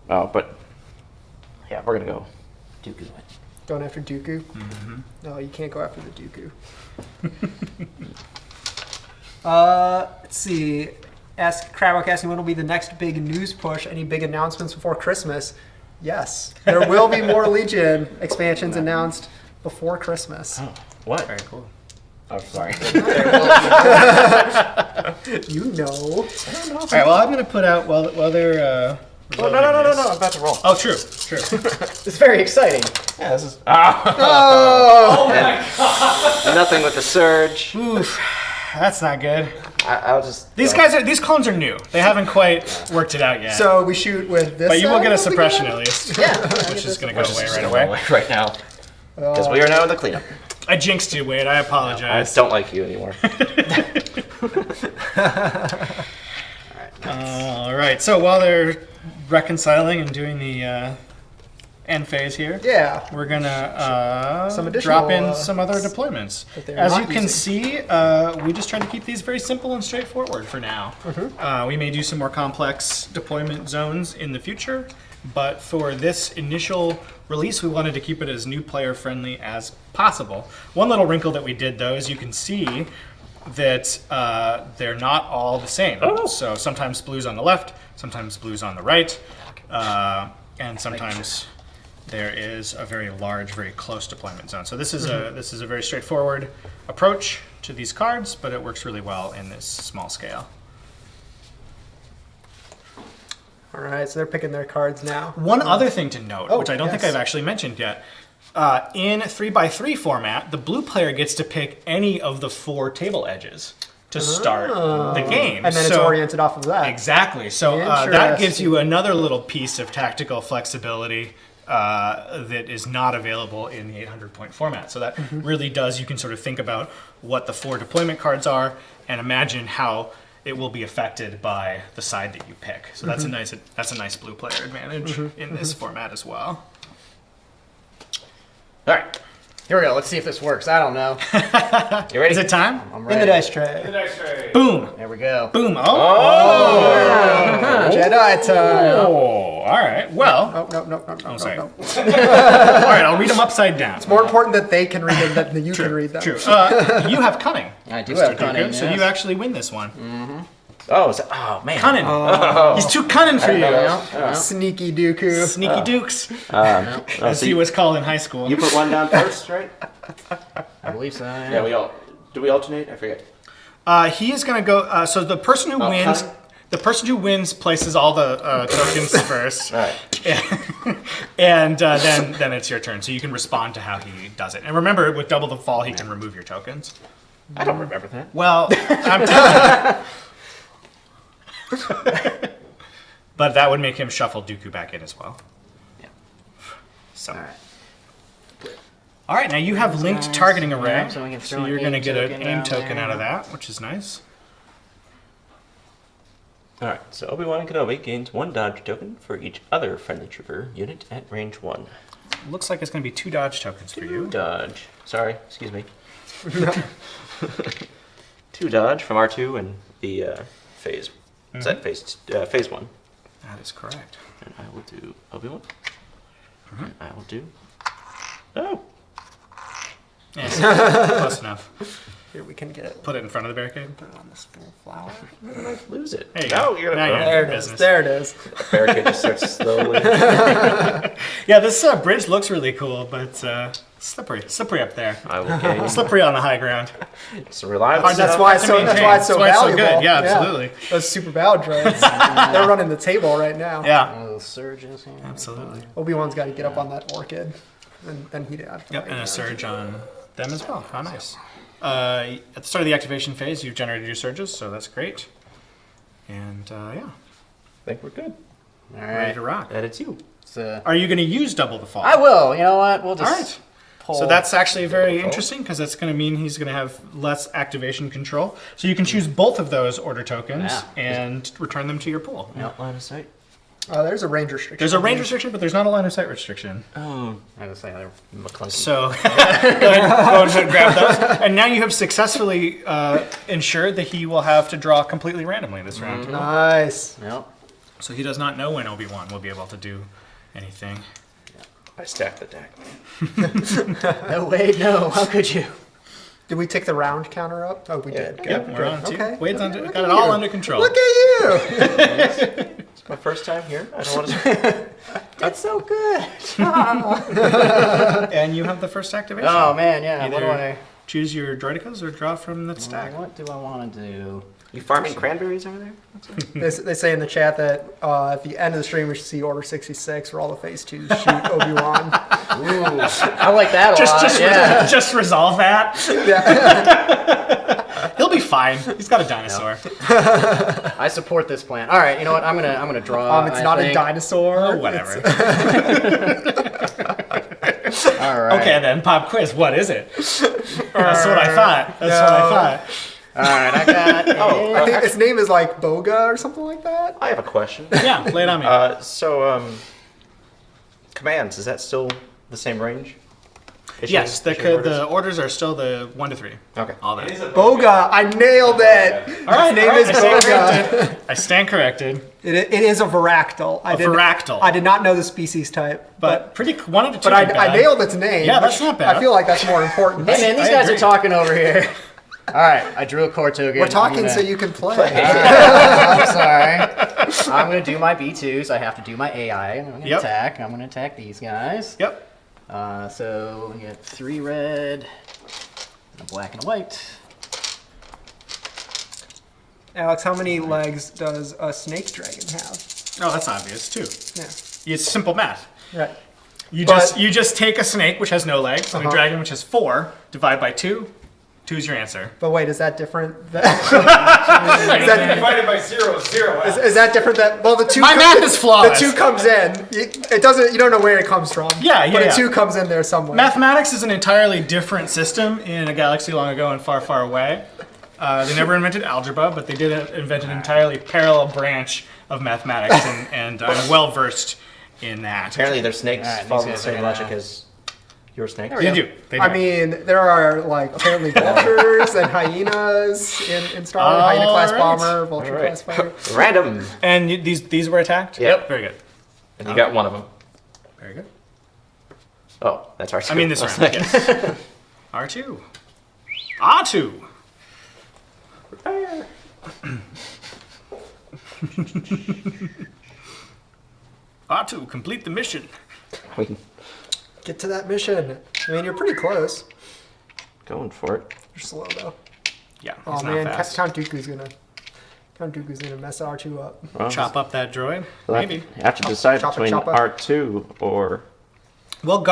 Oh, but yeah, we're gonna go. Dooku. Going after Dooku? Mm-hmm. No, you can't go after the Dooku. Let's see. Crabwalk asking when will be the next big news push? Any big announcements before Christmas? Yes. There will be more Legion expansions announced before Christmas. What? Very cool. Oh, sorry. You know. All right, well, I'm going to put out while they're... Oh, no. I'm about to roll. Oh, true. It's very exciting. Yeah, this is. Ah! Oh! Nothing with the surge. Oof, that's not good. I'll just. These clones are new. They haven't quite worked it out yet. So we shoot with this. but you will get a side of the suppression gun? at least. Yeah. Which is going to We're go just away right gonna away. roll right now. Because we are now in the cleanup. I jinxed you, Wade. I I apologize. don't like you anymore. All right. So while they're reconciling and doing the end phase here, Yeah. we're gonna Some additional, drop in some other deployments. that they're As not you can using. see, we just try to keep these very simple and straightforward for now. We may do some more complex deployment zones in the future, but for this initial release, we wanted to keep it as new player friendly as possible. One little wrinkle that we did, though, is you can see that they're not all the same. So sometimes blue's on the left, sometimes blue's on the right, and sometimes there is a very large, very close deployment zone. So this is a very straightforward approach to these cards, but it works really well in this small scale. All right, so they're picking their cards now. One other thing to note, Oh, which I don't think yes. I've actually mentioned yet, in 3x3 format, the blue player gets to pick any of the 4 table edges to start the game. And then it's oriented off of that. Exactly. So that gives you another little piece of tactical flexibility that is not available in the 800-point format. So that really does, you can sort of think about what the 4 deployment cards are and imagine how it will be affected by the side that you pick. So that's a nice blue player advantage in this format as well. All right. Here we go. Let's see if this works. I don't know. You ready? Is it time? I'm In ready. the dice tray. The dice tray. Boom. There we go. Boom. Oh. Jedi time. Oh. All right. Well. No. Sorry. All right. I'll read them upside down. More important that they can read them than you can read them. True. You have cunning. I do Mr. have Dooku, cunning. so yes. you actually win this one. Oh man. Cunning. He's too cunning for you. Yeah. Sneaky Dooku. Sneaky Dukes, as So he was called in high school. you put one down first, right? I believe so. Yeah, we all. Do we alternate? I forget. He is going to go. So the person who wins. cunning? The person who wins places all the tokens first, All right. and then it's your turn. So you can respond to how he does it. And remember, with double the fall, he can remove your tokens. I don't remember that. Well, I'm telling you. But that would make him shuffle Dooku back in as well. Yeah. So. All right. All right, now you have linked targeting array, Yeah, so we can so throw you're an going to aim get an token aim down token there. out of that, which is nice. All right. So Obi-Wan Kenobi gains 1 dodge token for each other friendly trooper unit at range 1. Looks like it's going to be 2 dodge tokens for you. Dodge. Sorry. Excuse me. 2 dodge from R2 and the phase. Is that phase 1? That is correct. And I will do Obi-Wan. And I will do. Oh. Yes, close enough. Here we can get it. Put it in front of the barricade. Put it on this little flower. Lose it. There you No, go. you're Now gonna. you're There in it is. business. There it is. Barricade just starts slowly. Yeah, this bridge looks really cool, but slippery up there. I will gain Slippery on the high ground. some reliable. That's why it's so. That's why it's so valuable. good. Yeah, absolutely. Those super battle droids. They're running the table right now. Yeah, One of those surges here. absolutely. Obi-Wan's got to get up on that orchid, and then he'd add. Yep, and a surge on them as well. How nice. At the start of the activation phase, you've generated your surges, so that's great. And yeah, I think we're good. All ready right. to rock. And it's you. Are you going to use double the fall? I will. You know what? We'll All just right. pull. So that's actually very interesting because that's going to mean he's going to have less activation control. So you can choose both of those order tokens Yeah. and return them to your pool. Outline of sight. There's a range restriction. There's a range restriction, but there's not a line of sight restriction. Oh, I was saying they're McClunky. So go ahead and grab those. And now you have successfully ensured that he will have to draw completely randomly this round. Nice. Yep. So he does not know when Obi-Wan will be able to do anything. I stacked the deck. No way. No. How could you? Did we take the round counter up? Oh, we did. Good. Yep, we're Good. on two. Okay. Wade's Okay, look got at it all you. under control. Look at you. It's my first time here. I don't want to. That's so good. And you have the first activation. Oh man, yeah. What do Either I? choose your droidicas or draw from the stack. What do I want to do? You farming cranberries over there? They say in the chat that at the end of the stream we should see Order 66 where all the Phase 2s shoot Obi-Wan. Ooh, I like that a lot. Yeah. Just resolve that. Yeah. He'll be fine. He's got a dinosaur. I support this plan. All right. You know what? I'm gonna draw. It's I not a think. dinosaur. Oh, whatever. All right. Okay, then pop quiz. What is it? That's what I thought. All right. I got. I think its name is like Boga or something like that. I have a question. Yeah, lay it on me. Commands, is that still the same range? Yes, Issuing orders? the orders are still the 1 to 3. Okay. All It that. is a Boga. I nailed it. All right, Its name all right, is I stand Boga. corrected. I stand corrected. It is a Varactyl. Varactyl. I did not know the species type, But pretty wanted to. but I nailed its name. Yeah, that's which not bad. I feel like that's more important. Hey man, these I guys agree. are talking over here. All right. I drew a core token. We're talking I'm so gonna- you can play. I'm sorry. I'm gonna do my B2s. I have to do my AI. I'm gonna Yep. attack. I'm gonna attack these guys. Yep. So we get 3 red, and a black and a white. Alex, how many legs does a snake dragon have? Oh, that's obvious too. Yeah. It's simple math. Right. You But- just take a snake which has no legs and a dragon which has 4, divide by 2. 2 is your answer. But wait, is that different? Than, Divided by 0 is 0. is that different? That well, the 2. My math is flawless. The 2 comes in. It doesn't. You don't know where it comes from. Yeah, But yeah. a 2 comes in there somewhere. Mathematics is an entirely different system in a galaxy long ago and far, far away. They never invented algebra, but they did invent an entirely parallel branch of mathematics, and I'm well versed in that. Apparently, their snakes Alright, follow these the guys same are logic gonna- as your snake. They do. They do. I mean, there are like apparently vultures and hyenas in Star Wars. Hyena class Alright. bomber, vulture class fighter. Random. and these were attacked? Yep. Very good. And you got one of them. Very good. Oh, that's R2. I mean this round, yes. R2. R2. R2, complete the mission. We Get to that mission. I mean, you're pretty close. going for it. You're slow though. Yeah, Oh he's not man, fast. Count Dooku's gonna mess R2 up. Well, Chop up that droid? we'll Maybe. have to decide chop it, between chop it. R2 or. Well,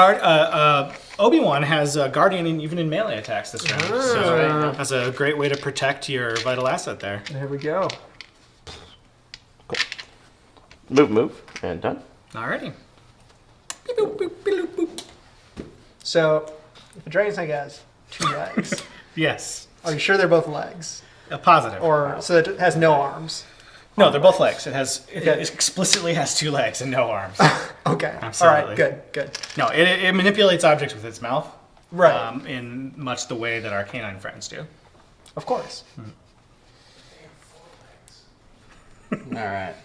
Obi-Wan has Guardian even in melee attacks this round. So that's a great way to protect your vital asset there. There we go. Move, and done. Alrighty. So, if a dragon snake has 2 legs, Yes. are you sure they're both legs? A positive. Or so it has no arms? No, they're both legs. It Good. explicitly has 2 legs and no arms. Okay. Absolutely. All right. Good. No, it manipulates objects with its mouth. Right. In much the way that our canine friends do. Of course. All right.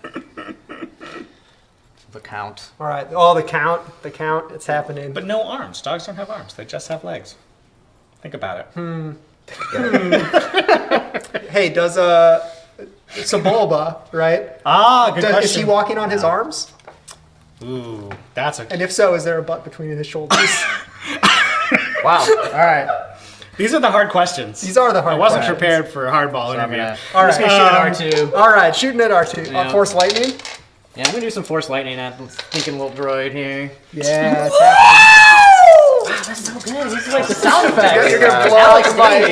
The count. All right. Oh, the count. It's happening. But no arms. Dogs don't have arms. They just have legs. Think about it. Hey, does Sebulba, right? Ah, good Is question. he walking on his arms? Ooh, that's a. And if so, is there a butt between his shoulders? Wow. All right. These are the hard questions. These are the hard I wasn't questions. prepared for a hardball So I'm interview. gonna, All I'm just right. gonna shoot at R2. All right, shooting at R2. Yeah. Force lightning? Yeah, I'm gonna do some force lightning at the thinking little droid here. Yeah, it's happening. Wow, that's so good. This is like the sound effects. You're gonna blow Alex out the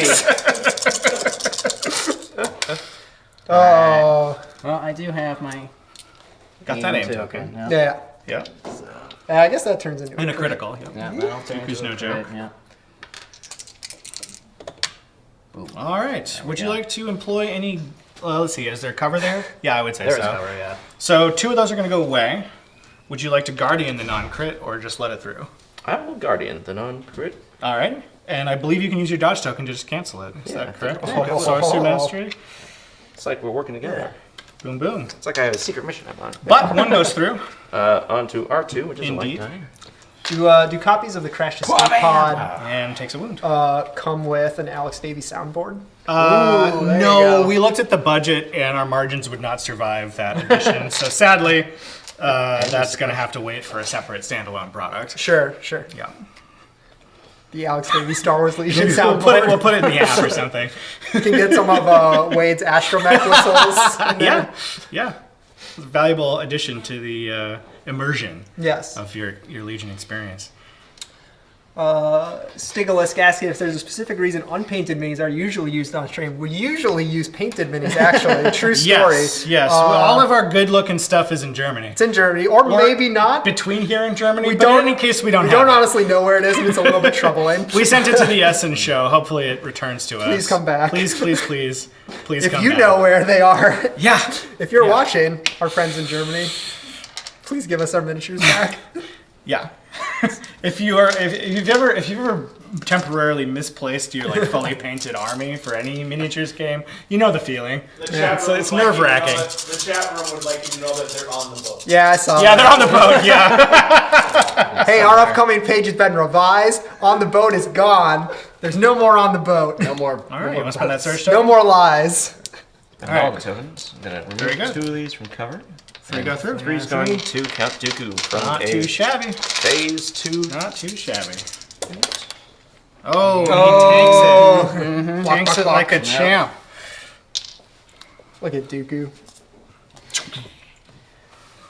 Stevie. Oh, Well, I do have my Got that aim token. token. Yeah. yeah. Yeah. I guess that turns into And a a critical. Yeah. Yeah, that'll turn Who's into no a joke. crit, Yeah. All right. Would you like to employ any? Well, let's see. Is there cover there? Yeah, I would say There is so. cover, yeah. So 2 of those are going to go away. Would you like to guardian the non-crit or just let it through? I will Guardian, the non-crit. All right. And I believe you can use your dodge token to just cancel it. Is Yeah, that correct? Oh. Sorcery Mastery. It's like we're working together. Boom, boom. It's like I have a secret mission I'm on. But 1 goes through. On to R2, which is Indeed. a light nine. Do copies of the Crash to Escape pod And takes a wound. come with an Alex Davies soundboard? there you No, go. we looked at the budget and our margins would not survive that edition. So sadly, that's going to have to wait for a separate standalone product. Sure. Yeah. The Alex Davies Star Wars Legion We'll soundboard. put it in the app or something. You can get some of Wade's astromech whistles. In there. Yeah. It's a valuable addition to the immersion Yes. of your Legion experience. Stigalisk asking if there's a specific reason unpainted minis are usually used on stream. We usually use painted minis, actually. True story. Yes. Well, all of our good-looking stuff is in Germany. It's in Germany, or maybe not. Between here and Germany, We but don't- in any case we don't We have don't it. honestly know where it is, and it's a little bit troubling. We sent it to the Essen show. Hopefully it returns to us. Please come back. Please If come you back. know where they are, Yeah. if you're Yeah. watching, our friends in Germany, please give us our miniatures back. Yeah. if you've ever temporarily misplaced your like fully painted army for any miniatures game, you know the feeling. The Yeah, chat room it's would like you to know nerve-wracking. that- The chat room would like you to know that they're on the boat. Yeah, I saw Yeah, that. they're on the boat. Yeah. Hey, our upcoming page has been revised. On the boat is gone. There's no more on the boat. No more. All right. You want to spend that search No token? more lies. And All right. all the tokens. I'm going to Very remove good. 2 of these from cover. 3 go through. Three's going to Count Dooku from Not a too shabby. phase 2. Not too shabby. Oh, he tanks it. Tanks it like a champ. Look at Dooku.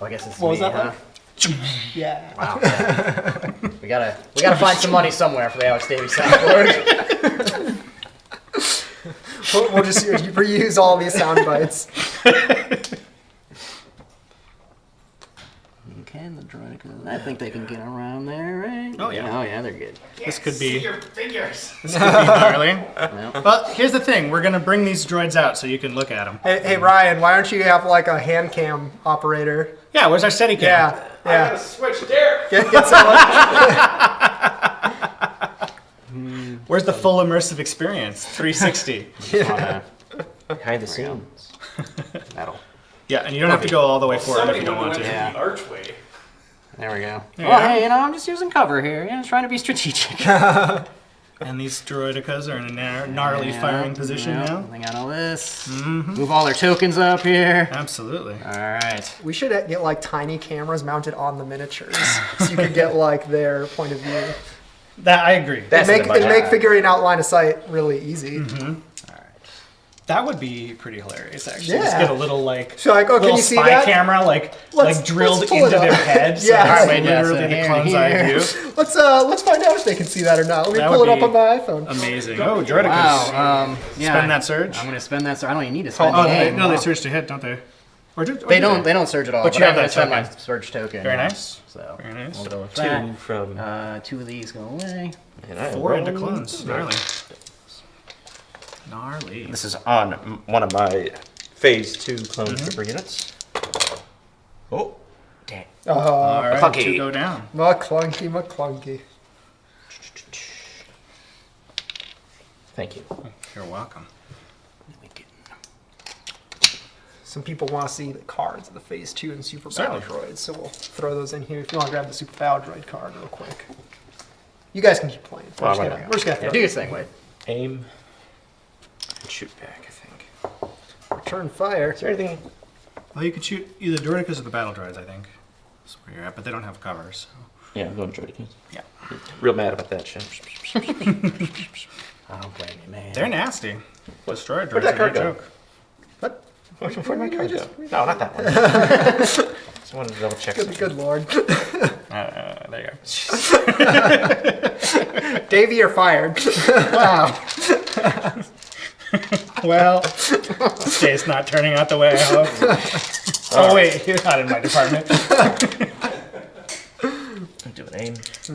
I guess it's What was me, that huh? like? Yeah. Wow. Yeah. we gotta find some money somewhere for the Alex Davies soundboard. We'll just reuse all these sound bites. Okay, the droidicas. I think they can get around there, right? Oh, yeah. Oh yeah, they're good. This could be Your fingers. gnarly. Well, But here's the thing: we're gonna bring these droids out so you can look at them. Hey Ryan, why don't you have like a hand cam operator? Yeah, where's our Steadicam? Yeah. I gotta switch there. Get someone. Where's the full immersive experience? 360. Behind the scenes. that'll. Yeah, and you don't have to go all the way forward if Somebody you don't want went to. Yeah. the archway. There we go. Yeah. Well, hey, I'm just using cover here. Trying to be strategic. And these droidicas are in a gnarly firing position now. They got all this. Move all their tokens up here. Absolutely. All right. We should get like tiny cameras mounted on the miniatures, so you could get like their point of view. That I agree. That's It'd in the budget. make figuring out line of sight really easy. That would be pretty hilarious, actually. Yeah. Just get a little like So like, oh, can little you see spy that? camera like Let's drilled pull it into up. their heads. Yeah. So Alright, it's wait, yeah, literally so the here, clone's eye here. view. Let's find out if they can see that or not. Let me That pull would it up be on my iPhone. Amazing. Oh, droidicas. Wow. Yeah. Spend that surge. I'm gonna spend that. I don't even need to spend. Oh, the they, game. no, they surge to hit, don't they? Or do They don't. They don't surge at all. But you I'm have gonna that spend my token. surge token. Very nice. So Very nice. we'll go with Two that. from. 2 of these go away. And I am 4 into rolling. clones. Gnarly. Gnarly. This is on one of my Phase 2 clone trooper units. Oh, damn. All right, Clunky. 2 go down. McClunky. Thank you. You're welcome. Some people want to see the cards of the Phase 2 and Super Battle Certainly. Droids, so we'll throw those in here if you want to grab the Super Battle Droid card real quick. You guys can keep playing. We're Well, just I'm gonna, gonna we're just gonna throw Do it. your thing, Wade. Aim. And shoot back, I think. Return fire. Is there anything? Well, you could shoot either droidicas or the battle droids, I think. That's where you're at, but they don't have covers. So. Yeah, I'm going to try to. Yeah. Real mad about that shit. I don't blame you, man. They're nasty. Destroyer Where'd droids that are card no go? joke. What? Where'd my card go? No, not that one. Just wanted to double check. Good lord. There you go. Davey, you're fired. Wow. Well, this day's not turning out the way I hoped. Oh, wait, you're not in my department. Do an aim. It's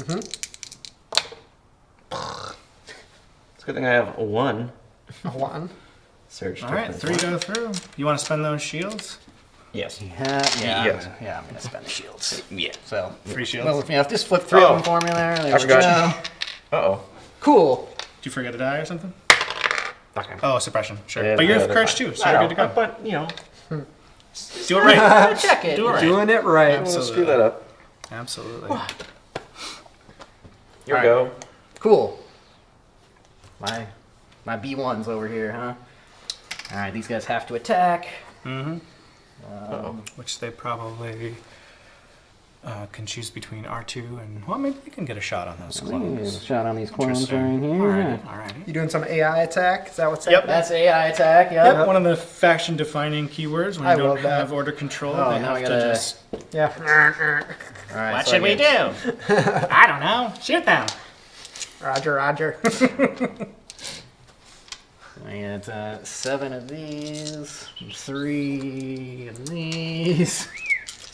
a good thing I have a 1. One. Surge. All right, 3 go through. You want to spend those shields? Yes. Yeah. Yes. I'm gonna spend the shields. Yeah. So 3 shields. well, if you just flip through Oh. them for me there. There I we forgot. go. Uh-oh. Cool. Did you forget to die or something? Okay. Oh, suppression. Sure. Yeah, But you're yeah, courage that's too, so I you're know, good to go. But, you know, Do it right. Check it. Do it right. Doing it right. Absolutely. screw that up. Absolutely. Here we All go. Cool. My B1's over here, huh? All right, these guys have to attack. Which they probably can choose between R2 and, well, maybe they can get a shot on those clones. Shot on these clones right Interesting. here. Alrighty, alrighty. You doing some AI attack? Is that what's Yep. happening? That's AI attack. Yep. Yep, one of the faction-defining keywords when I you don't love that. have order control. Oh, they now have we to gotta- just. Yeah. All right. What so I should we get- do? I don't know. Shoot them. Roger. I get 7 of these, 3 of these.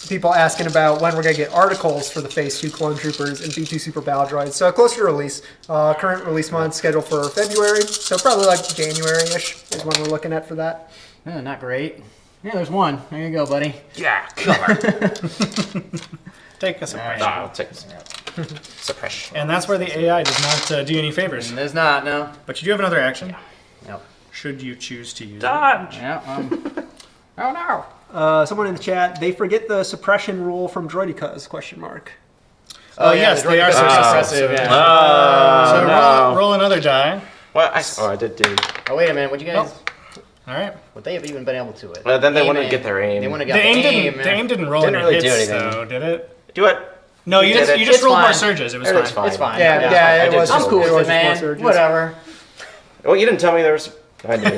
People asking about when we're going to get articles for the Phase 2 Clone Troopers and B2 Super Battle Droids. So closer to release. Current release month scheduled for February. So probably like January-ish is when we're looking at for that. Not great. Yeah, there's one. There you go, buddy. Yeah, cover. Take a suppression. I'll take suppression. And that's where the AI does not do any favors. There's not, no. But you do have another action. Yep. Should you choose to use Dodge! Yeah, oh no. Someone in the chat, they forget the suppression rule from Droidicas, question mark. Oh, yes, the they are droids so suppressive, suppressive. yeah. So no. roll another die. Well, I did do. Oh, wait a minute. What you guys... All right. Would they have even been able to it? Well, then they Aim wouldn't it. get their aim. They wouldn't The have got aim the aim. didn't. The aim didn't roll Didn't any really do hits, anything. though, did it? Do it. No, you Did just it. you just It's rolled more fine. surges. It was It's fine. fine. It's fine. Yeah, it I was did I'm just cool it with was it, just more man. surges. Whatever. Well, you didn't tell me there was. I knew.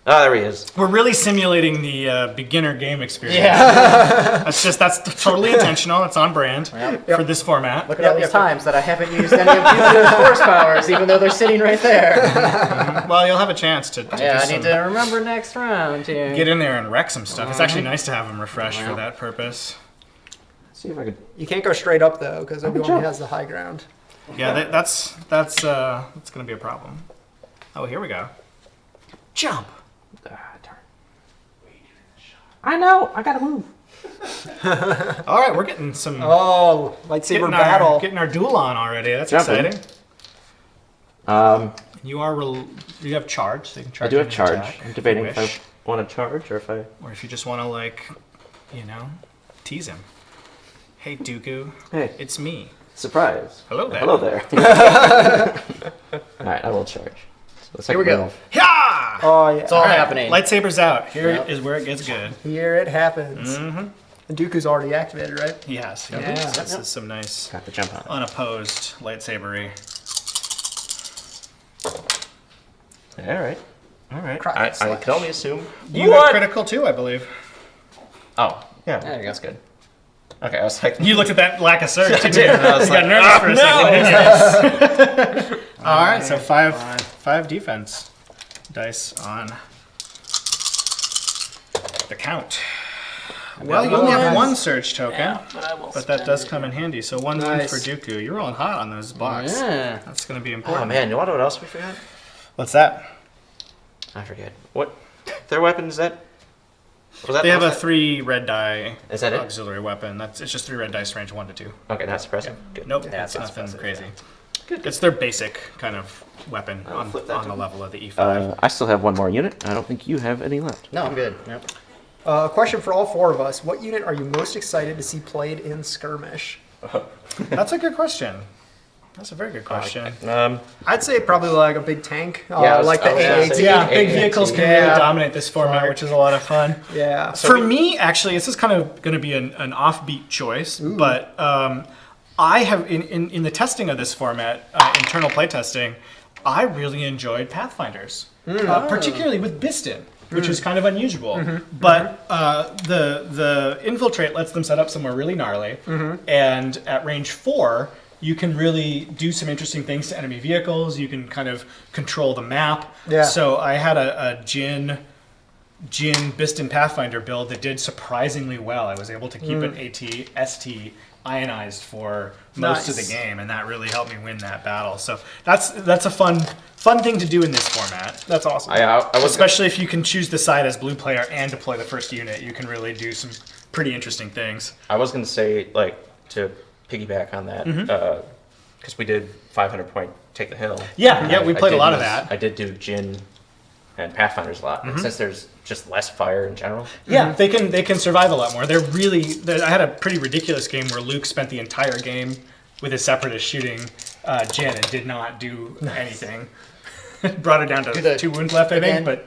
But Oh, there he is. We're really simulating the beginner game experience. Yeah. That's totally intentional. It's on brand for this format. Look at all these times that I haven't used any of these force powers, even though they're sitting right there. Well, you'll have a chance to Yeah, I do need to remember next round here. get in there and wreck some stuff. It's actually nice to have them refreshed for that purpose. See if I could. You can't go straight up though, because Obi-Wan has the high ground. Yeah, that's gonna be a problem. Oh, here we go. Jump. Darn. I know. I gotta move. All right, we're getting some Oh, lightsaber battle. getting our duel on already. That's Jumping. exciting. You have charge. So you can I charge. do have an charge. attack I'm if debating you if I wish. want to charge or if I. Or if you just want to tease him. Hey, Dooku. Hey, It's me. surprise. Hello there. Hello there. All right, I will charge. So the Here we second go. move. Yeah! Oh yeah. It's all happening. Lightsabers out. Here Yep. is where it gets good. Here it happens. Mm-hmm. And Dooku's already activated, right? He has. Yeah. This is some nice Got the jump on it. unopposed lightsabery. All right. All right. Crack I slash. can only assume. You have critical too, I believe. Oh, yeah. There you go. That's good. Okay, I was like. You looked at that lack of surge. I did. And I was You got like, nervous for a second. no! All right, so five defense dice on the count. Well, you only have one surge token, but that does come in handy. So one wound Nice. for Dooku. You're rolling hot on those blocks. Yeah. That's going to be Oh important. man, you want to know what else we forgot? What's that? I forget. What? Their weapon is that? Was that? They have a was that- 3 red die Is that it? auxiliary weapon. It's just 3 red dice, range 1 to 2. Okay, not suppressive. Good. Nope, That's that's not nothing suppressive, crazy. It's their basic kind of weapon on flip that the to- level of the E5. I still have one more unit. I don't think you have any left. No, I'm good. Yep. A question for all four of us. What unit are you most excited to see played in Skirmish? That's a good question. That's a very good question. I'd say probably like a big tank, Yeah, like the I was gonna A18. say- Yeah, Big big vehicles can Yeah. really dominate this format, which is a lot of fun. Yeah. For me, actually, this is kind of going to be an offbeat choice, but I have in the testing of this format, internal playtesting, I really enjoyed Pathfinders, particularly with Biston, which is kind of unusual. But the infiltrate lets them set up somewhere really gnarly, and at range 4. You can really do some interesting things to enemy vehicles. You can kind of control the map. Yeah. So I had a Jin Biston Pathfinder build that did surprisingly well. I was able to keep an ST ionized for most of the Nice. game, and that really helped me win that battle. So that's a fun thing to do in this format. That's awesome. I was Especially if you can choose the side as blue player and deploy the first unit, you can really do some pretty interesting things. I was gonna say to piggyback on that because we did 500 point take the hill. Yeah, we I played a did lot of use- that. I did do Jin and Pathfinders a lot. And since there's just less fire in general. Yeah, they can survive a lot more. I had a pretty ridiculous game where Luke spent the entire game with his separatist shooting Jin and did not do anything. Brought it down to 2 wounds left, I think. again.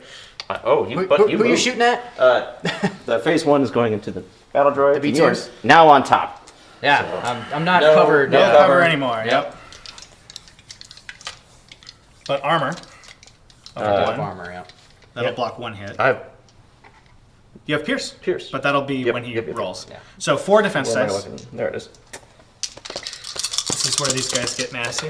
But Who are you moved. shooting at? The phase 1 is going into the battle droid. The and yours B2s? now on top. Yeah, I'm not No- covered. no no cover. cover anymore. Yep. But armor. Of armor, yeah. That'll block 1 hit. I have You have Pierce. Pierce. But that'll be Yep, when he yep, yep, rolls. yep. So 4 defense where am I dice. looking? There it is. This is where these guys get nasty.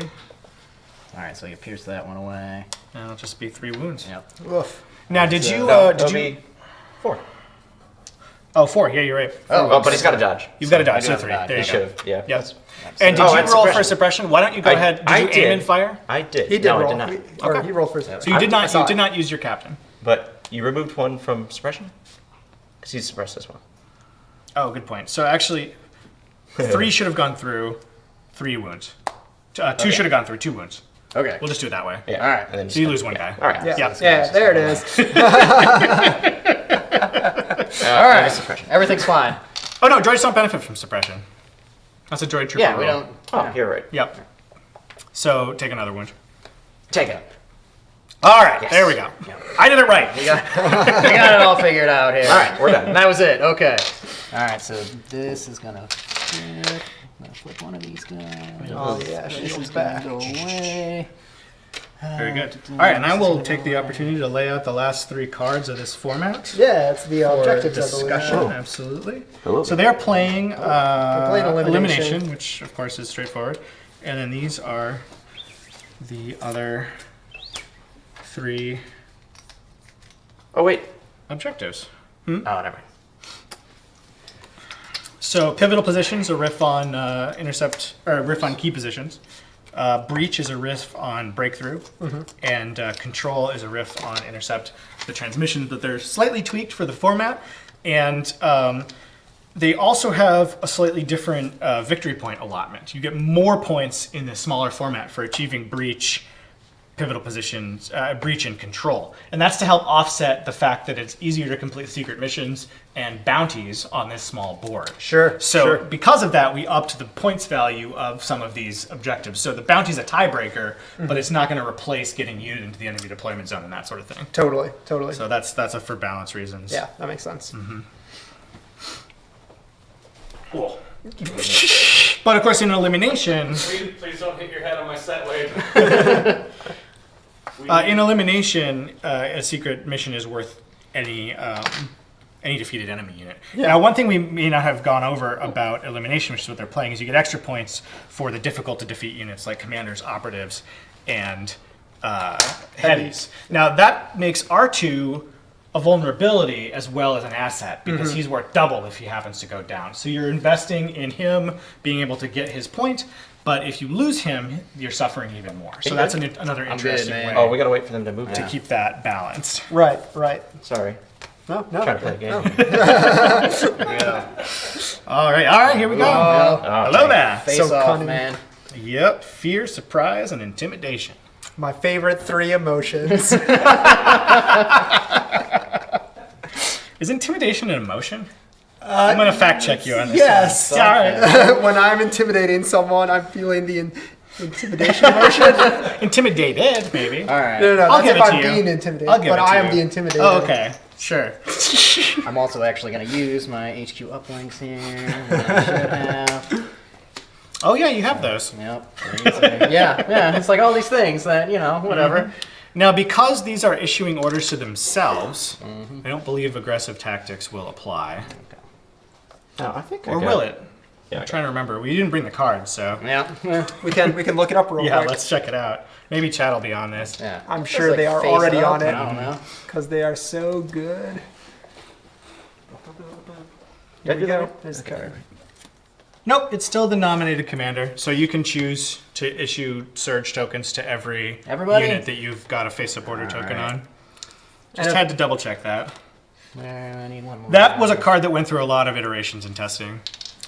All right, so you pierce that one away. And it'll just be 3 wounds. Yep. Oof. Now, did you? No, Did it'll you? be 4. Oh, 4. Yeah, you're right. Oh, but he's got a dodge. You've got a I dodge. do So have a 3. dodge. There He you go. should have. Yeah. Yes. And did Oh, you and roll for suppression. suppression? Why don't you go ahead? Did you aim and fire? I did. He did no, roll. I did not. Or Okay. he rolled first. So you did I not. saw You it. did not use your captain. But you removed 1 from suppression? Because he's suppressed as well. Oh, good point. So actually, 3 should have gone through 3 wounds. 2 should have gone through 2 wounds. Okay. We'll just do it that way. Yeah. All right. And then So you lose 1 guy. All right. Yeah. Yeah. Yeah, there it is. All right. Everything's fine. Oh no, droids don't benefit from suppression. That's a droid trooper. Yeah, we roll. don't. Oh, you're right. Yep. So take another wound. Take it. All right, there we go. I did it right. We got it all figured out here. All right, we're done. And that was it. Okay. All right, so this is gonna flip. I'm gonna flip one of these guys. Oh yeah, This she's is gonna back. go away. Very good. All right, and I will take the opportunity to lay out the last 3 cards of this format. Yeah, it's the For objectives, I discussion, believe. absolutely. Hello. So they're playing, playing elimination. which of course is straightforward. And then these are the other 3 Oh, wait. objectives. Oh, never mind. So pivotal positions, a riff on intercept, or a riff on key positions. Breach is a riff on breakthrough, and control is a riff on intercept. The transmission, that they're slightly tweaked for the format, and they also have a slightly different victory point allotment. You get more points in the smaller format for achieving breach, pivotal positions, breach, and control. And that's to help offset the fact that it's easier to complete secret missions and bounties on this small board. Sure. So because of that, we upped the points value of some of these objectives. So the bounty's a tiebreaker, but it's not going to replace getting you into the enemy deployment zone and that sort of thing. Totally. So that's a for balance reasons. Yeah, that makes sense. Cool. But of course, in elimination, Please don't hit your head on my set, Wade. in elimination, a secret mission is worth any defeated enemy unit. Now, one thing we may not have gone over about elimination, which is what they're playing, is you get extra points for the difficult to defeat units like commanders, operatives, and heavies. Now, that makes R2 a vulnerability as well as an asset because he's worth double if he happens to go down. So you're investing in him being able to get his point, but if you lose him, you're suffering even more. So that's another interesting man. way Oh, we gotta wait for them to move to keep that balanced. Right. Sorry. No. Trying to play a game. All right, here we go. Hello there. Face So off, cunning. man. Yep, fear, surprise, and intimidation. My favorite 3 emotions. Is intimidation an emotion? I'm gonna fact check you on this. Yes. One. All right. When I'm intimidating someone, I'm feeling the intimidation emotion. Intimidated, maybe. All right. No, I'll that's give if it to I'm you. being intimidated. I'll give but it to I am you. the intimidator. Oh, okay, sure. I'm also actually going to use my HQ uplinks here. that I should have. Oh yeah, you have those. Yep. Yeah. It's like all these things that, whatever. Now, because these are issuing orders to themselves, I don't believe aggressive tactics will apply. No, I think Or will it? Yeah, I'm trying to remember. We didn't bring the cards, so Yeah. We can look it up real yeah, quick. let's check it out. Maybe Chad will be on this. Yeah. I'm It's sure like they are face already up, on it. I don't know. Because they are so good. Yeah, Here we go. There's the card. Nope, it's still the nominated commander, so you can choose to issue surge tokens to every Everybody? unit that you've got a face-up order token right. on. Just And had to double check that. I need one more. That was a card that went through a lot of iterations and testing.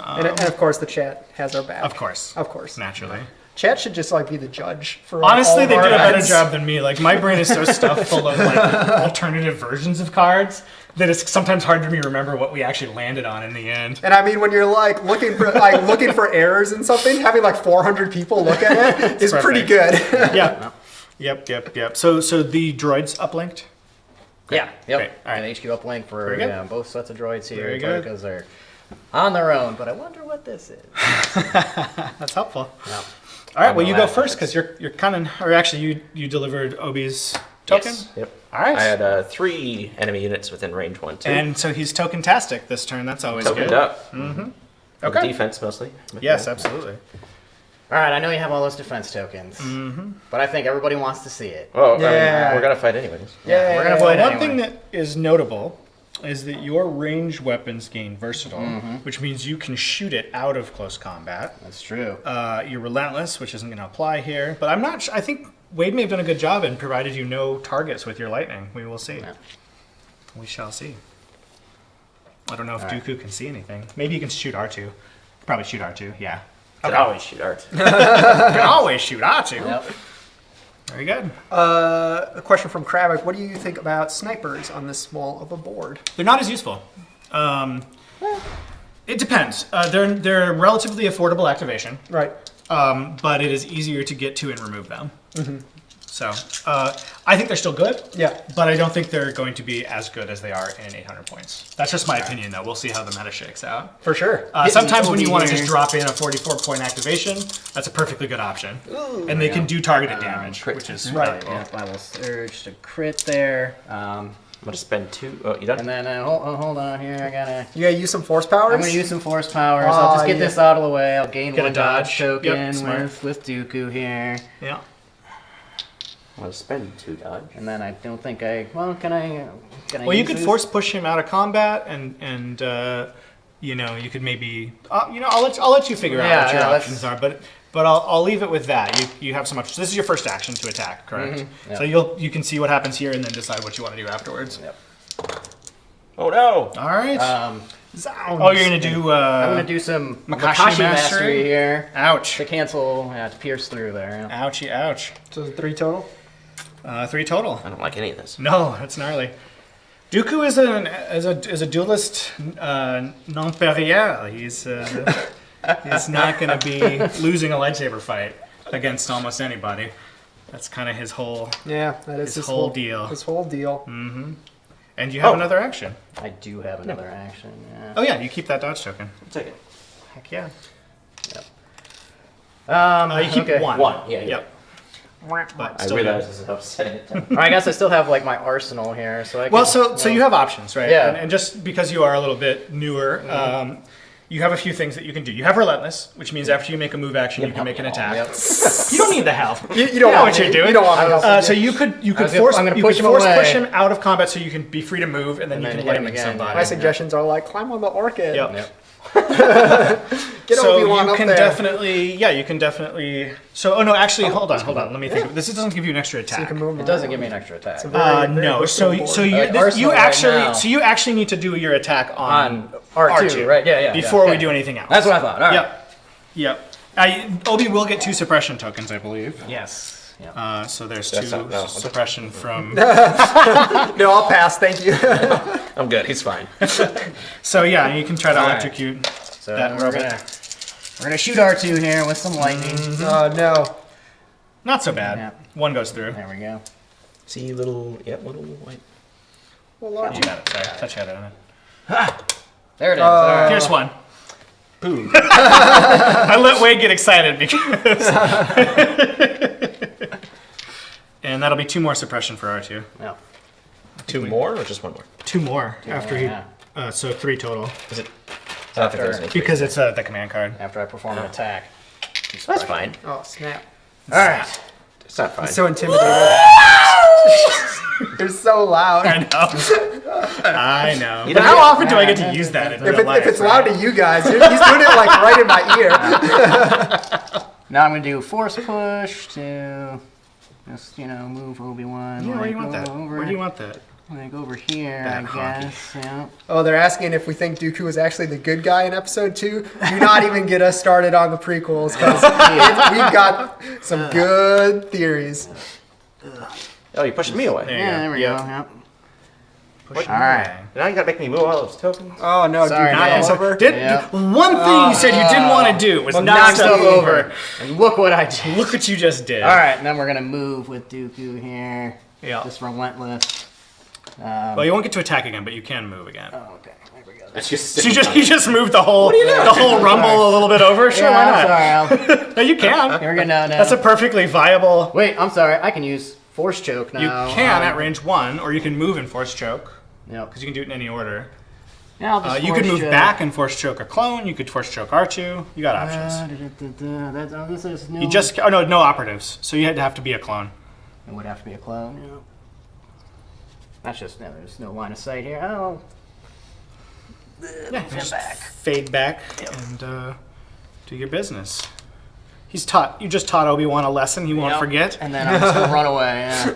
And of course, the chat has our back. Of course. Of course. Naturally. Chat should just be the judge for Honestly, all they of do our a better events. job than me. Like, my brain is so stuffed full of alternative versions of cards that it's sometimes hard for me to remember what we actually landed on in the end. And I mean, when you're looking for errors in something, having 400 people look at it is pretty good. Yeah. Yep. So the droids uplinked. Yeah. Yep. Great. All right. And HQ uplink for Very good. both sets of droids here. Very good. Because they're on their own, but I wonder what this is. That's helpful. No. All right, well, know you go that. first because you're kind of, or actually, you delivered Obi's token. Yes. Yep. All right. I had 3 enemy units within range 1, 2. And so he's token-tastic this turn. That's always Tokened good. up. Okay. Defense mostly. Yes, absolutely. All right, I know you have all those defense tokens, but I think everybody wants to see it. Well, Yeah. we're gonna fight anyways. Yeah, we're gonna Well, play it one anyway. thing that is notable is that your ranged weapons gain versatile, which means you can shoot it out of close combat. That's true. You're relentless, which isn't going to apply here. But I'm not. I think Wade may have done a good job and provided you no targets with your lightning. We will see. Yeah. We shall see. I don't know if Dooku can see anything. Maybe you can shoot R2. Probably shoot R2. Yeah. Can always shoot art. You can always shoot R2. Yep. Very good. A question from Kravik. What do you think about snipers on this small of a board? They're not as useful. It depends. They're relatively affordable activation. Right. But it is easier to get to and remove them. So I think they're still good. Yeah. But I don't think they're going to be as good as they are in 800 points. That's just my opinion, though. We'll see how the meta shakes out. For sure. Sometimes when you want to here. just drop in a 44-point activation, that's a perfectly good option. And they can do targeted damage, which is valuable. Yeah, I will surge to crit there. I'm gonna spend 2. Oh, you done? And then hold on here. You gotta use some force powers? I'm gonna use some force powers. I'll just get this out of the way. I'll gain Get a one dodge dodge. token Yep, smart. with Dooku here. Yeah. I'm gonna spend 2 dodge. And then I don't think can I Well, you use could this? force push him out of combat, and you know, you could maybe, I'll let you figure out what your yeah, options are, but I'll leave it with that. You have so much. This is your first action to attack, correct? Mm-hmm. Yeah. So you can see what happens here and then decide what you want to do afterwards. Yep. Oh no! All right. Oh, you're gonna do. I'm gonna do some Makashi Makashi Mastery? Mastery here Ouch. to cancel, to pierce through there. Yeah. Ouchie, ouch. So 3 total? 3 total. I don't like any of this. No, that's gnarly. Dooku is a duelist non-perrier. He's not going to be losing a lightsaber fight against almost anybody. That's kind of his whole Yeah, that is his whole deal. His whole deal. And you have another action. I do have another action. Yeah. Oh yeah, you keep that dodge token. I'll take it. Heck yeah. You keep okay. one. 1. Yeah. Yep. But I still realize good. this is upsetting it. Well, I guess I still have like my arsenal here, so I can, Well, so you have options, right? Yeah. And just because you are a little bit newer, you have a few things that you can do. You have Relentless, which means after you make a move action, you can make an attack. Yep. You don't need the help. You don't know want what you're doing. You don't want me helping you. So you could I'm gonna push him force away. push him out of combat so you can be free to move, and then you then can hit him lightning again, somebody. My suggestions are like, climb on the orchid. Yep. Yep. Get So Obi-Wan you up can there. definitely. So oh no, actually, hold on. Let me think. This doesn't give you an extra attack. You can move It doesn't give me an extra attack. very No, so versatile you board. Like Arsenal right now. you actually need to do your attack on R2, right? Yeah. before okay. we do anything else. That's what I thought. All right. Yep. Obi will get 2 suppression tokens, I believe. Yes. Yep. So there's That's 2 not- no. suppression from. No, I'll pass. Thank you. I'm good. He's fine. So yeah, you can try to All right. electrocute So that we're robot. gonna shoot R2 here with some lightning. Oh, no. Not so bad. Yeah. 1 goes through. There we go. See little white. Well, Lord. You got it. Sorry, touch head on it. There it is. All right. Here's 1. Boom. I let Wade get excited because. And that'll be 2 more suppression for R2. No. 2 more or just 1 more? 2 more after he. Yeah. So 3 total. Is it? I don't think there's any Because it's the command card. After I perform an attack. That's fine. Oh, snap. All right. It's not fine. So intimidating. You're so loud. I know. I know. You But don't how get- often do I get to use that in real life? If it's loud to you guys, he's doing it like right in my ear. Now I'm gonna do force push to just move Obi-Wan. Yeah, where do you like, want that? over, Where do you want that? Like over here, That I hockey. guess. Yeah. Oh, they're asking if we think Dooku was actually the good guy in episode 2. Do not even get us started on the prequels, because we've got some good theories. Oh, you're pushing me away. There you Yeah, go. there we Yep. go. Yep. Push All right. Now you gotta make me move all those tokens. Oh, no, Sorry, Dooku man. fell So over. Yeah. one thing you said you didn't want to do was knock Knock stuff over. And look what I did. Look what you just did. All right, and then we're gonna move with Dooku here. Yeah. Just relentless. Well, you won't get to attack again, but you can move again. Oh, okay. There we go. It's just So you just moved the whole rumble a little bit over. Sure, Yeah, why I'm not? sorry. No, you can. Here we go. No. That's a perfectly viable. Wait, I'm sorry. I can use force choke now. You can at range 1, or you can move and force choke Yep. because you can do it in any order. Yeah, I'll just You could force move choke. back and force choke a clone. You could force choke R2. You got options. This is no. You just no operatives. So you had to have to be a clone. It would have to be a clone. Yeah. That's just there's no line of sight here. Oh. Yeah, just fade back and do your business. You just taught Obi-Wan a lesson he won't Yep. forget. And then I'm just gonna run away. Yeah.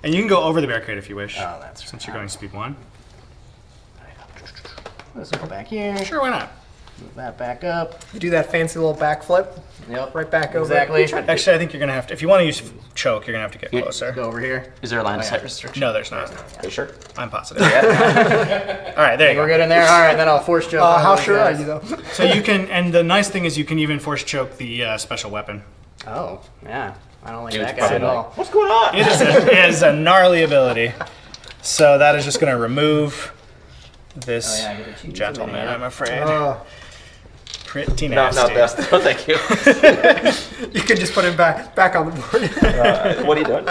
And you can go over the barricade if you wish. Oh, that's Since you're going speed 1. Let's go back here. Sure, why not? Move that back up. You do that fancy little backflip. Yep. Right back over. Exactly. Actually, I think you're gonna have to. If you want to use choke, you're gonna have to get closer. Go over here. Is there a line of yeah. sight restriction? No, there's not. Are you sure? I'm positive. All right, there you We're go. good in there. All right, then I'll force choke. all How those sure are guys. you, though? So you can, and the nice thing is you can even force choke the special weapon. Oh, yeah. I don't like It was that guy at probably all. like, what's going on? It is a gnarly ability. So that is just going to remove this I get to choose a gentleman, mini. I'm afraid. Oh, Pretty No, nasty. not this. No, thank you. you can just put him back on the board. What are you doing?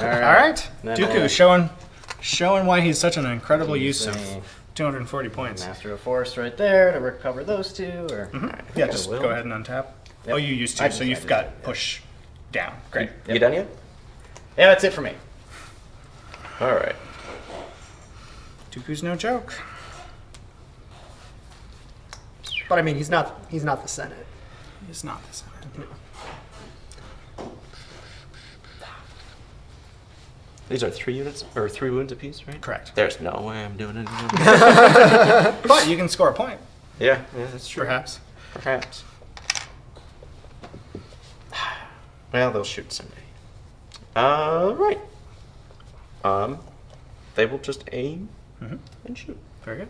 All right. Then, Dooku showing why he's such an incredible use of Using 240 points. Master of Force right there to recover those two. Or Yeah, just will. go ahead and untap. Yep. Oh, you used I to, so just- you've I just got did, yeah. push down. Great. You done yet? Yeah, that's it for me. All right. Dooku's no joke. But I mean, he's not the Senate. He's not this. These are 3 units or 3 wounds apiece, right? Correct. There's no way I'm doing it. But you can score a point, Yeah, that's true. perhaps. Perhaps. Well, they'll shoot someday. Right. They will just aim and shoot. Very good.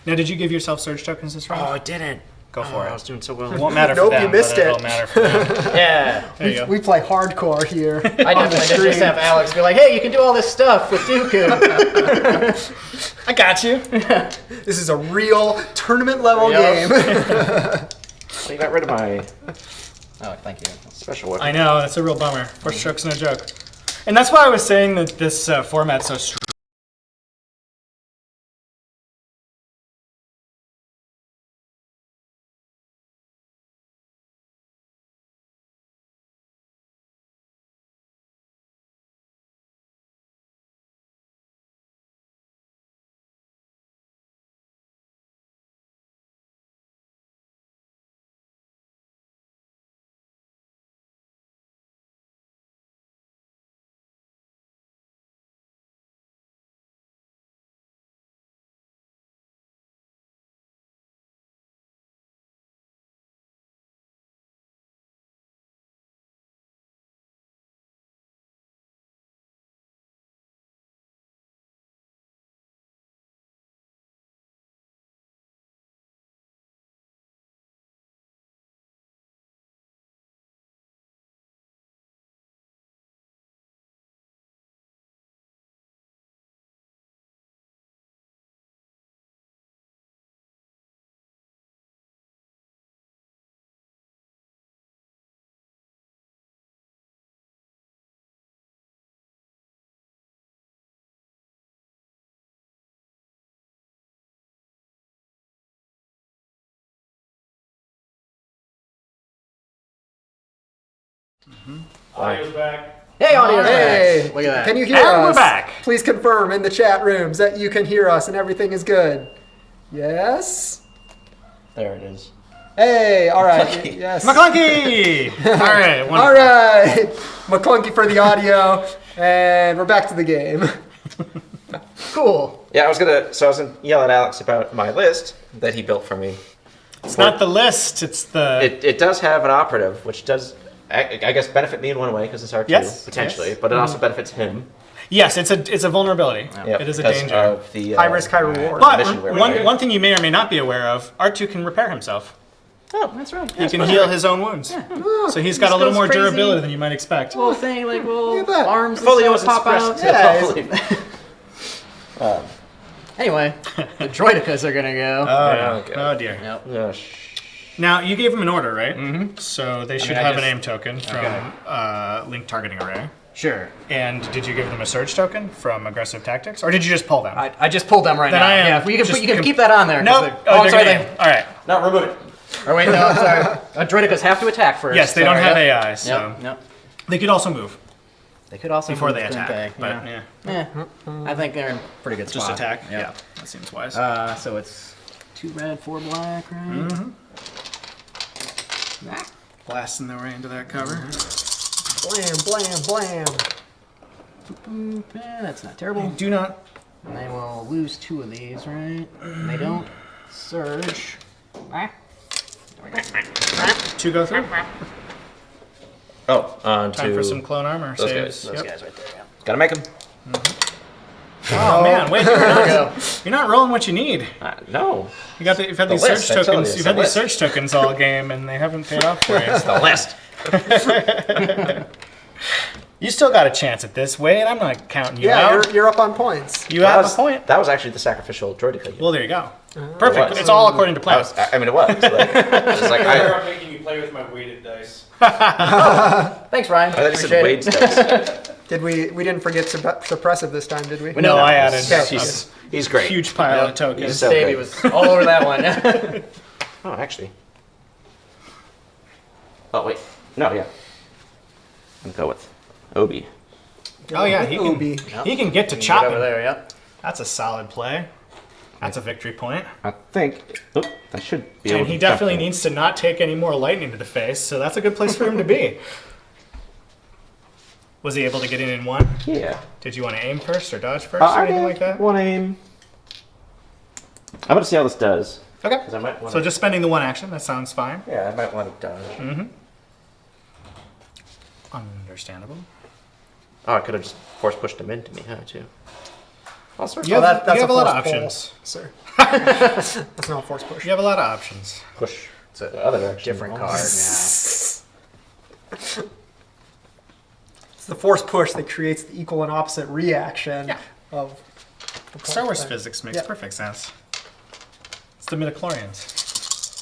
Now, did you give yourself surge tokens this round? Oh, I didn't. Go for I it. was doing so well. It won't matter Nope, for them, you missed but it'll it. matter for them. Yeah. There you go. We play hardcore here. I definitely did just have Alex be like, hey, you can do all this stuff with Dooku. I got you. This is a real tournament level Yep. game. Well, you got rid of my Oh, thank you. special weapon. I know, that's a real bummer. First stroke's no joke. And that's why I was saying that this format's so strong. Audio's back. Hey, audio. Hey, Look at that. can you hear And us? we're back. Please confirm in the chat rooms that you can hear us and everything is good. Yes? There it is. Hey, all right. Yes. McClunky! All right. All Wonderful. right. McClunky for the audio, and we're back to the game. Cool. Yeah, I was gonna yell at Alex about my list that he built for me. It's not the list, it's the... It does have an operative, which does, I guess, benefit me in one way because it's R2 Yes, potentially, yes. but it also benefits him. Yes, it's a vulnerability. Yep, It is a because danger. Of the, High risk, high reward. But mission we're one, doing. one thing you may or may not be aware of, R2 can repair himself. Oh, that's right. He can heal his own wounds. So he's got a little goes more crazy. durability than you might expect. Little thing, like little Look at that. arms Fully and was stuff pop out. expressed. Yeah, Anyway, the droidicas are gonna go. Oh, okay. no. Oh, dear. Yep. Oh, Now, you gave him an order, right? Mm-hmm. So they should I have just- an aim token from link targeting array. Sure. And did you give them a surge token from aggressive tactics? Or did you just pull them? I just pulled them right Then now. I am Yeah, you just can keep that on there. 'cause Nope. they're- Oh, I'm they're sorry. gonna aim. All right. no, remove it. Or wait, no, I'm sorry. Droidicas have to attack first. Yes, they don't Sorry, have yep. AI, so Yep, yep. they could also move They could also before move, they couldn't attack. they? But Yeah. yeah, I think they're in pretty good just spot. attack. Yep. Yeah, that seems wise. So it's 2 red, 4 black, right? Blasting their way into that cover. blam, blam, blam. Yeah, that's not terrible. Do not. And they will lose 2 of these, right? And they don't surge. Ah. Two go through. Oh, on Time to for some clone armor those saves. guys. Those Yep. guys right there. Yeah. Gotta make them. Oh man, wait, you're not rolling what you need. No. You've had these list, search I told tokens. you, You've it's had the these list. search tokens all game, and they haven't paid off for you. It's the list. You still got a chance at this. Wade, I'm not counting you Yeah, out. you're up on points. You have a point. That was actually the sacrificial droideka. Well, there you go. Perfect. was. It's all according to plan. I mean, it was. It's like, I'm making you play with my weighted dice. Thanks, Ryan. I thought you said Appreciate Wade's it. dice. Did we didn't forget suppressive this time, did we? No, I added He's a great. huge pile of He's tokens. so Davey good. was all over that one. Oh, actually. Oh, wait. No, yeah. I'll go with Obi. Oh yeah, Obi. he can get to Get chopping. over there, yep. That's a solid play. That's a victory point. I think. Oh, I should be able And to. he definitely jump needs to not take any more lightning to the face, so that's a good place for him to be. Was he able to get in one? there. Yeah. Did you want to aim first or dodge first or I anything like that? want to aim. I'm going to see how this does. Okay. 'Cause I might want So just spending the one action, that sounds fine. Yeah, I might want to dodge. Understandable. Oh, I could have just force pushed him into me, huh, too. All sorts You of have, that's you have a a lot of force pull. options. Sir. That's not a force push. You have a lot of options. push It's a the other direction. different card now. It's the force push that creates the equal and opposite reaction of the Star Wars thing. physics makes Yeah. perfect sense. It's the midichlorians.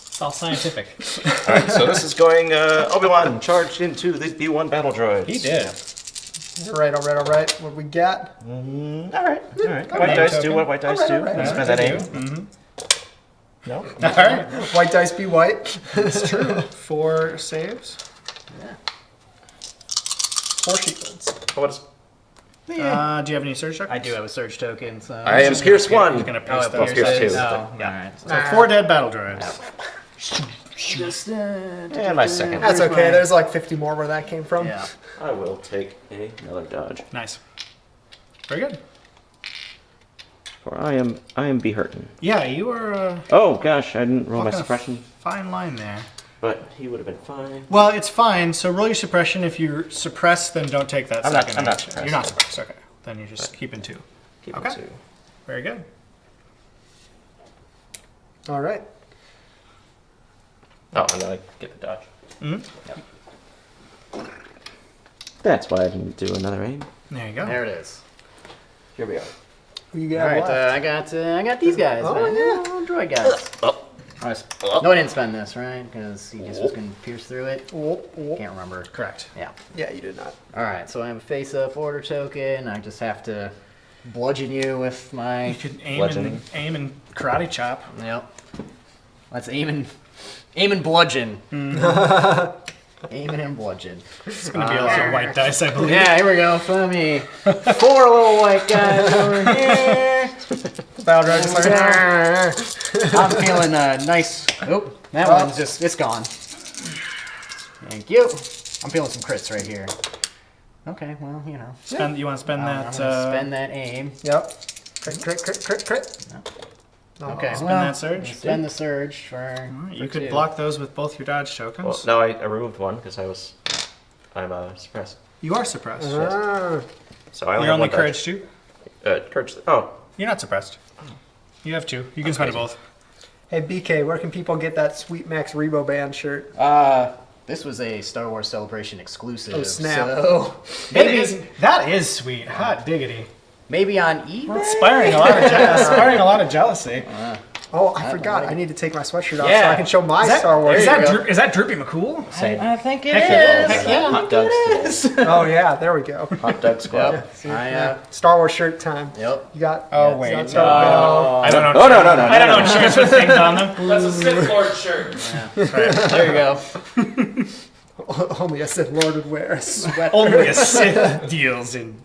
It's all scientific. All right, so this is going Obi-Wan charged into the B1 battle droids. He did. All right. What we got? All right. White right. dice do Token. what white dice All do. right. You spend that aim. No. All right. White dice be white. It's true. 4 saves. 4 shields. What is? Do you have any surge tokens? I do have a surge token, so... I am Pierce 1. He's gonna Oh, pierce it those. Pierce pierces? two. Oh, Yeah. alright. So 4 dead battle droids. Just, And my second. That's Here's okay. my- There's like 50 more where that came from. Yeah. I will take another dodge. Nice. Very good. For I am be hurting. Yeah, you were Oh gosh, I didn't roll my walking a suppression, fine line there. but he would have been fine. Well, it's fine. So roll your suppression. If you're suppressed, then don't take that I'm not- second I'm not action. suppressed. You're not suppressed. Okay. Then you're just keeping 2. Keep Okay. it to. Very good. All right. Oh, and then I get the dodge. Mm-hmm. That's why I didn't do another aim. There you go. There it is. Here we are. Who you got Alright, left? I got these guys. Oh, man. yeah. Little droid guys. Oh. No, I didn't spend this, right? Because he just was going to pierce through it. Can't remember. Correct. Yeah. Yeah, you did not. Alright, so I have a face-up order token. I just have to bludgeon you with my... You could Bludgeoning. aim and karate chop. Yep. Let's aim and bludgeon. Aiming and bludgeon. It's going to be a lot of white dice, I believe. Yeah, here we go. For me. 4 little white guys over here. Battle droid just like, I'm feeling nice. Oop, that one's just, it's gone. Thank you. I'm feeling some crits right here. Okay, well, you know. You want to spend I'm that? gonna spend that aim. Yep. Crit. Okay, Spend well, that surge? Spend the surge for. You for could 2. block those with both your dodge tokens. Well, no, I removed one because I'm suppressed. You are suppressed. Ah. So I only You're have only one courage 2? Courage. Oh, You're not suppressed. You have 2. You can spend it both. Hey BK, where can people get that Sweet Max Rebo Band shirt? This was a Star Wars Celebration exclusive. Oh, snap. So That is sweet. Hot diggity. maybe on eBay. Inspiring a lot of jealousy. Oh, I forgot. I need to take my sweatshirt off so Yeah. I can show my Is that, Star Wars. is that Droopy McCool? I think it Heck yeah. is. Heck yeah. hot dogs today. Oh yeah, there we go. Hot dog squad. Yep. Star Wars shirt time. Yep. You got? Oh, you wait. got Star Wars? I don't know. Oh no. I don't know cheers with things on them. That's a Sith Lord shirt. There you go. Only a Sith Lord would wear a sweater. Only a Sith deals in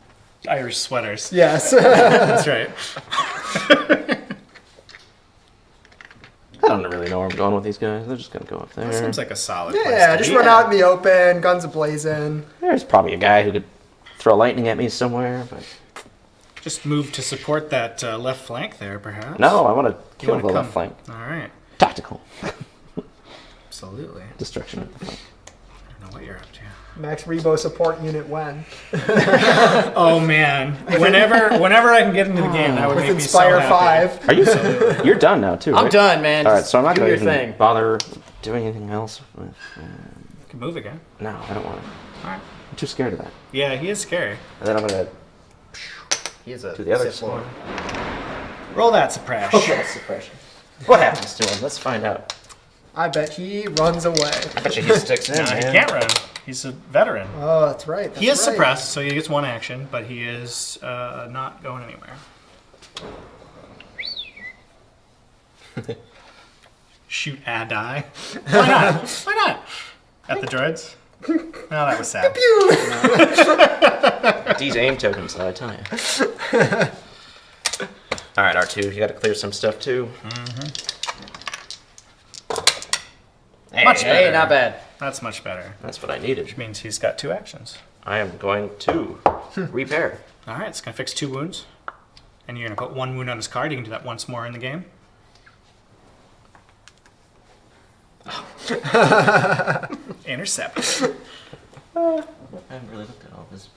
Irish sweaters. Yes. That's right. I don't really know where I'm going with these guys. They're just gonna go up there. Seems like a solid place Yeah, to just be. run out in the open, guns ablazing. There's probably a guy who could throw lightning at me somewhere, but Just move to support that left flank there, perhaps. no, I want to You kill wanna the come. left flank. All right. Tactical Absolutely. destruction of the flank. know what you're up to. Max Rebo support unit when? Oh man! Whenever I can get into the game, that would With make Inspire me so happy. 5. Are you? You're done now too, right? I'm done, man. All right, Just so I'm not do going your to thing. bother doing anything else. With, You can move again. no, I don't want to. All right. I'm too scared of that. Yeah, he is scary. And then I'm going to He's a do the other Sith Lord. side. Roll that suppress. Okay, suppression. What happens to him? Let's find out. I bet he runs away. I bet you he sticks in, No, he man. can't run. He's a veteran. Oh, that's right. He is that's right. suppressed, so he gets one action, but he is not going anywhere. Shoot a die. Why not? Why not? At the droids? Oh, that was sad. These aim tokens, I tell you. All right, R2, you got to clear some stuff too. Much better. Hey, not bad. That's much better. That's what I needed. Which means he's got 2 actions. I am going to repair. All right, it's going to fix 2 wounds. And you're going to put 1 wound on his card. You can do that once more in the game. Intercept. I haven't really looked at all this.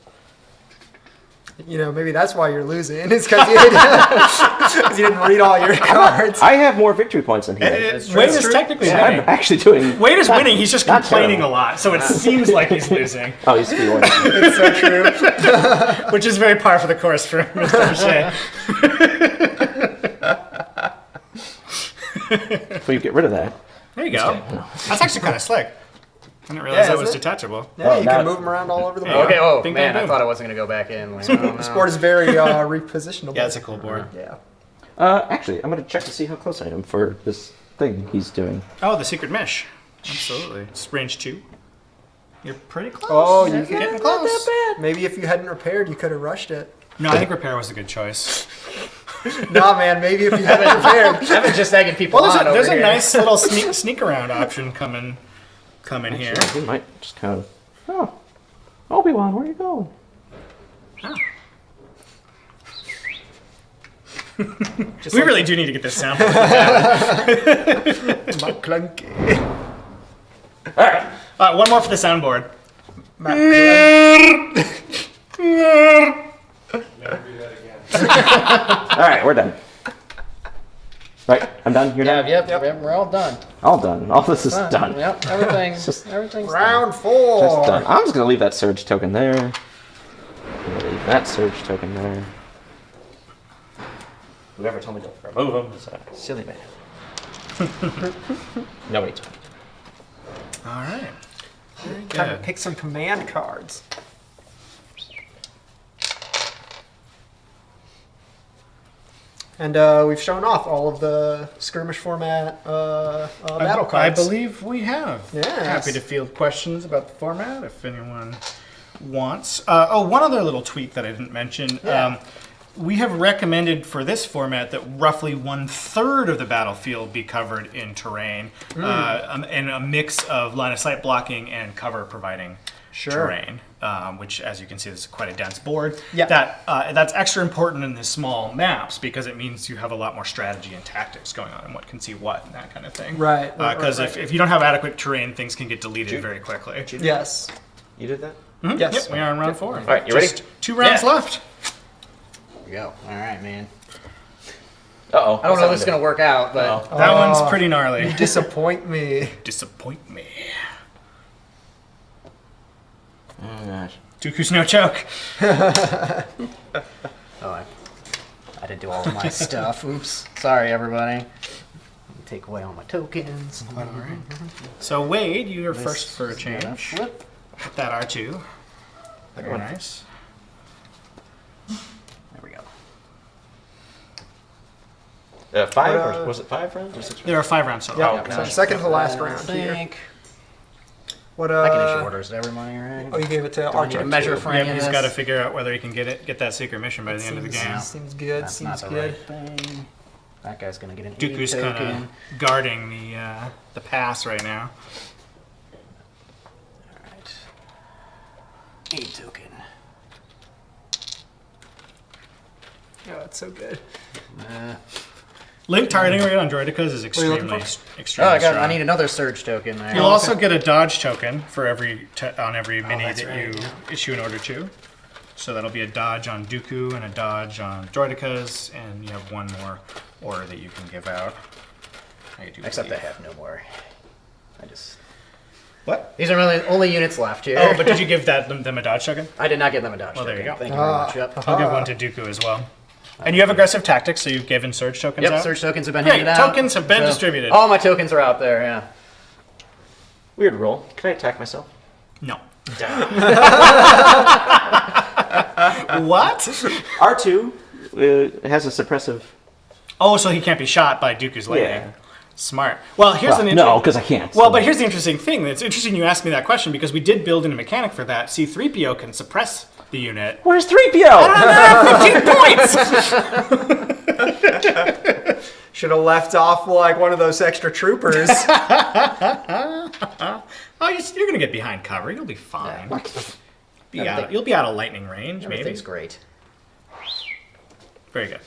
You know, maybe that's why you're losing. It's because you didn't read all your cards. I have more victory points than he does. Wade is technically I'm winning. actually doing. Wade is winning. He's just not complaining terrible. a lot, so it seems like he's losing, Oh, he's be winning. It's so true. which is very par for the course for Mr. O'Shea. If we get rid of that. There you go. That's actually kind of slick. I didn't realize that was isn't it? detachable. Yeah, Well, you now- can move them around all over the Yeah. board. Okay, oh, Bing, man, bang, I boom. thought I wasn't going to go back in. Like, oh, no. This board is very repositionable. Yeah, it's a cool board. Yeah. Actually, I'm going to check to see how close I am for this thing he's doing. Oh, the secret mesh. Absolutely. It's range 2. You're pretty close. Oh, You're you getting not close. that bad. Maybe if you hadn't repaired, you could have rushed it. No, I think repair was a good choice. Nah, man. Maybe if you hadn't repaired. I've been just egging people Well, on there's over a here. nice little sneak around option coming here. He might just kind of. Oh, Obi-Wan, where are you going? We really do need to get this sample. McClunky. All right. One more for the soundboard. McClunky. Never do that again. All right, we're done. Right, I'm done. You're done. Yep, we're all done. All done. All this is done. Yep, everything's Just- done. Round Just 4. done. I'm just gonna leave that surge token there. I'm gonna leave that surge token there. Whoever told me to remove him is a silly man. Nobody told me. All right. Very Time to good. pick some command cards. And we've shown off all of the skirmish format battle I cards. believe we have. Yes. Happy to field questions about the format if anyone wants. One other little tweak that I didn't mention. Yeah. We have recommended for this format that roughly 1/3 of the battlefield be covered in terrain, and a mix of line of sight blocking and cover providing terrain. Which, as you can see, is quite a dense board. Yeah. That's extra important in the small maps because it means you have a lot more strategy and tactics going on, and what can see what and that kind of thing. Right, right, Because right. if you don't have adequate terrain, things can get deleted very quickly. Yes. You did that? Yes. Yep, we are in round 4. All right, you ready? Just 2 rounds left. Here we go. All right, man. Uh-oh. I don't know if this is going to work out, but That one's pretty gnarly. You disappoint me. Disappoint me. Oh, gosh. Dooku's no choke. I didn't do all of my stuff. Oops. Sorry, everybody. Let me take away all my tokens. All right. So Wade, you're first for a change. Flip. Put that R2. Very nice. There we go. 5 What, or was it 5 rounds or 6 rounds? There are 5 rounds so Yeah. far. So second to last I round here. think What I can issue orders to everybody, right? Oh, you gave it to Do I need Archer. a measure for Yeah, any of he's this? got to figure out whether he can get that secret mission by the end of the game. Seems good. That's Seems not the good. right thing. That guy's gonna get an Dooku's aid kind token. of guarding the pass right now. Alright. Aid token. Oh, it's so good. Link targeting rate on Droidicas is extremely Oh, strong. I need another surge token there. You'll also get a dodge token for every mini that's that you issue an order to. So that'll be a dodge on Dooku and a dodge on Droidicas, and you have one more order that you can give out. Except I have no more. I just... What? These are really only units left here. Oh, but did you give them a dodge token? I did not give them a dodge Well, there token. you go. Thank you very much. Yep. I'll give one to Dooku as well. And you have aggressive tactics, so you've given surge tokens out? Yep, surge tokens have been Great, handed out. tokens have been distributed. All my tokens are out there, yeah. Weird roll. Can I attack myself? No. What? R2 has a suppressive. Oh, so he can't be shot by Dooku's lightning. Yeah. Smart. Well, here's an No, because I can't. Well, but here's the interesting thing. It's interesting you asked me that question because we did build in a mechanic for that. C-3PO can suppress the unit. Where's 3PO? 15 points! Should have left off like one of those extra troopers. Oh, you're going to get behind cover. You'll be fine. You'll be out of lightning range, maybe. Everything's great. Very good.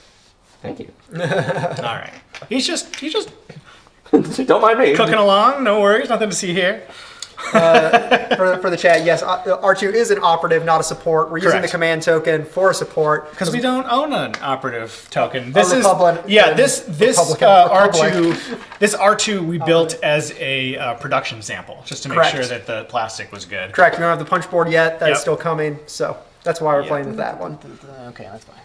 Thank you. All right. He's just Don't mind me. cooking along. No worries. Nothing to see here. For the chat, yes, R2 is an operative, not a support. We're using Correct. the command token for a support. Because we don't own an operative token. This is Republic- this Republic. R2 this R2 we built as a production sample just to make Correct. sure that the plastic was good. Correct, we don't have the punch board yet. That's Yep. still coming, so that's why we're playing with that one. Okay, that's fine.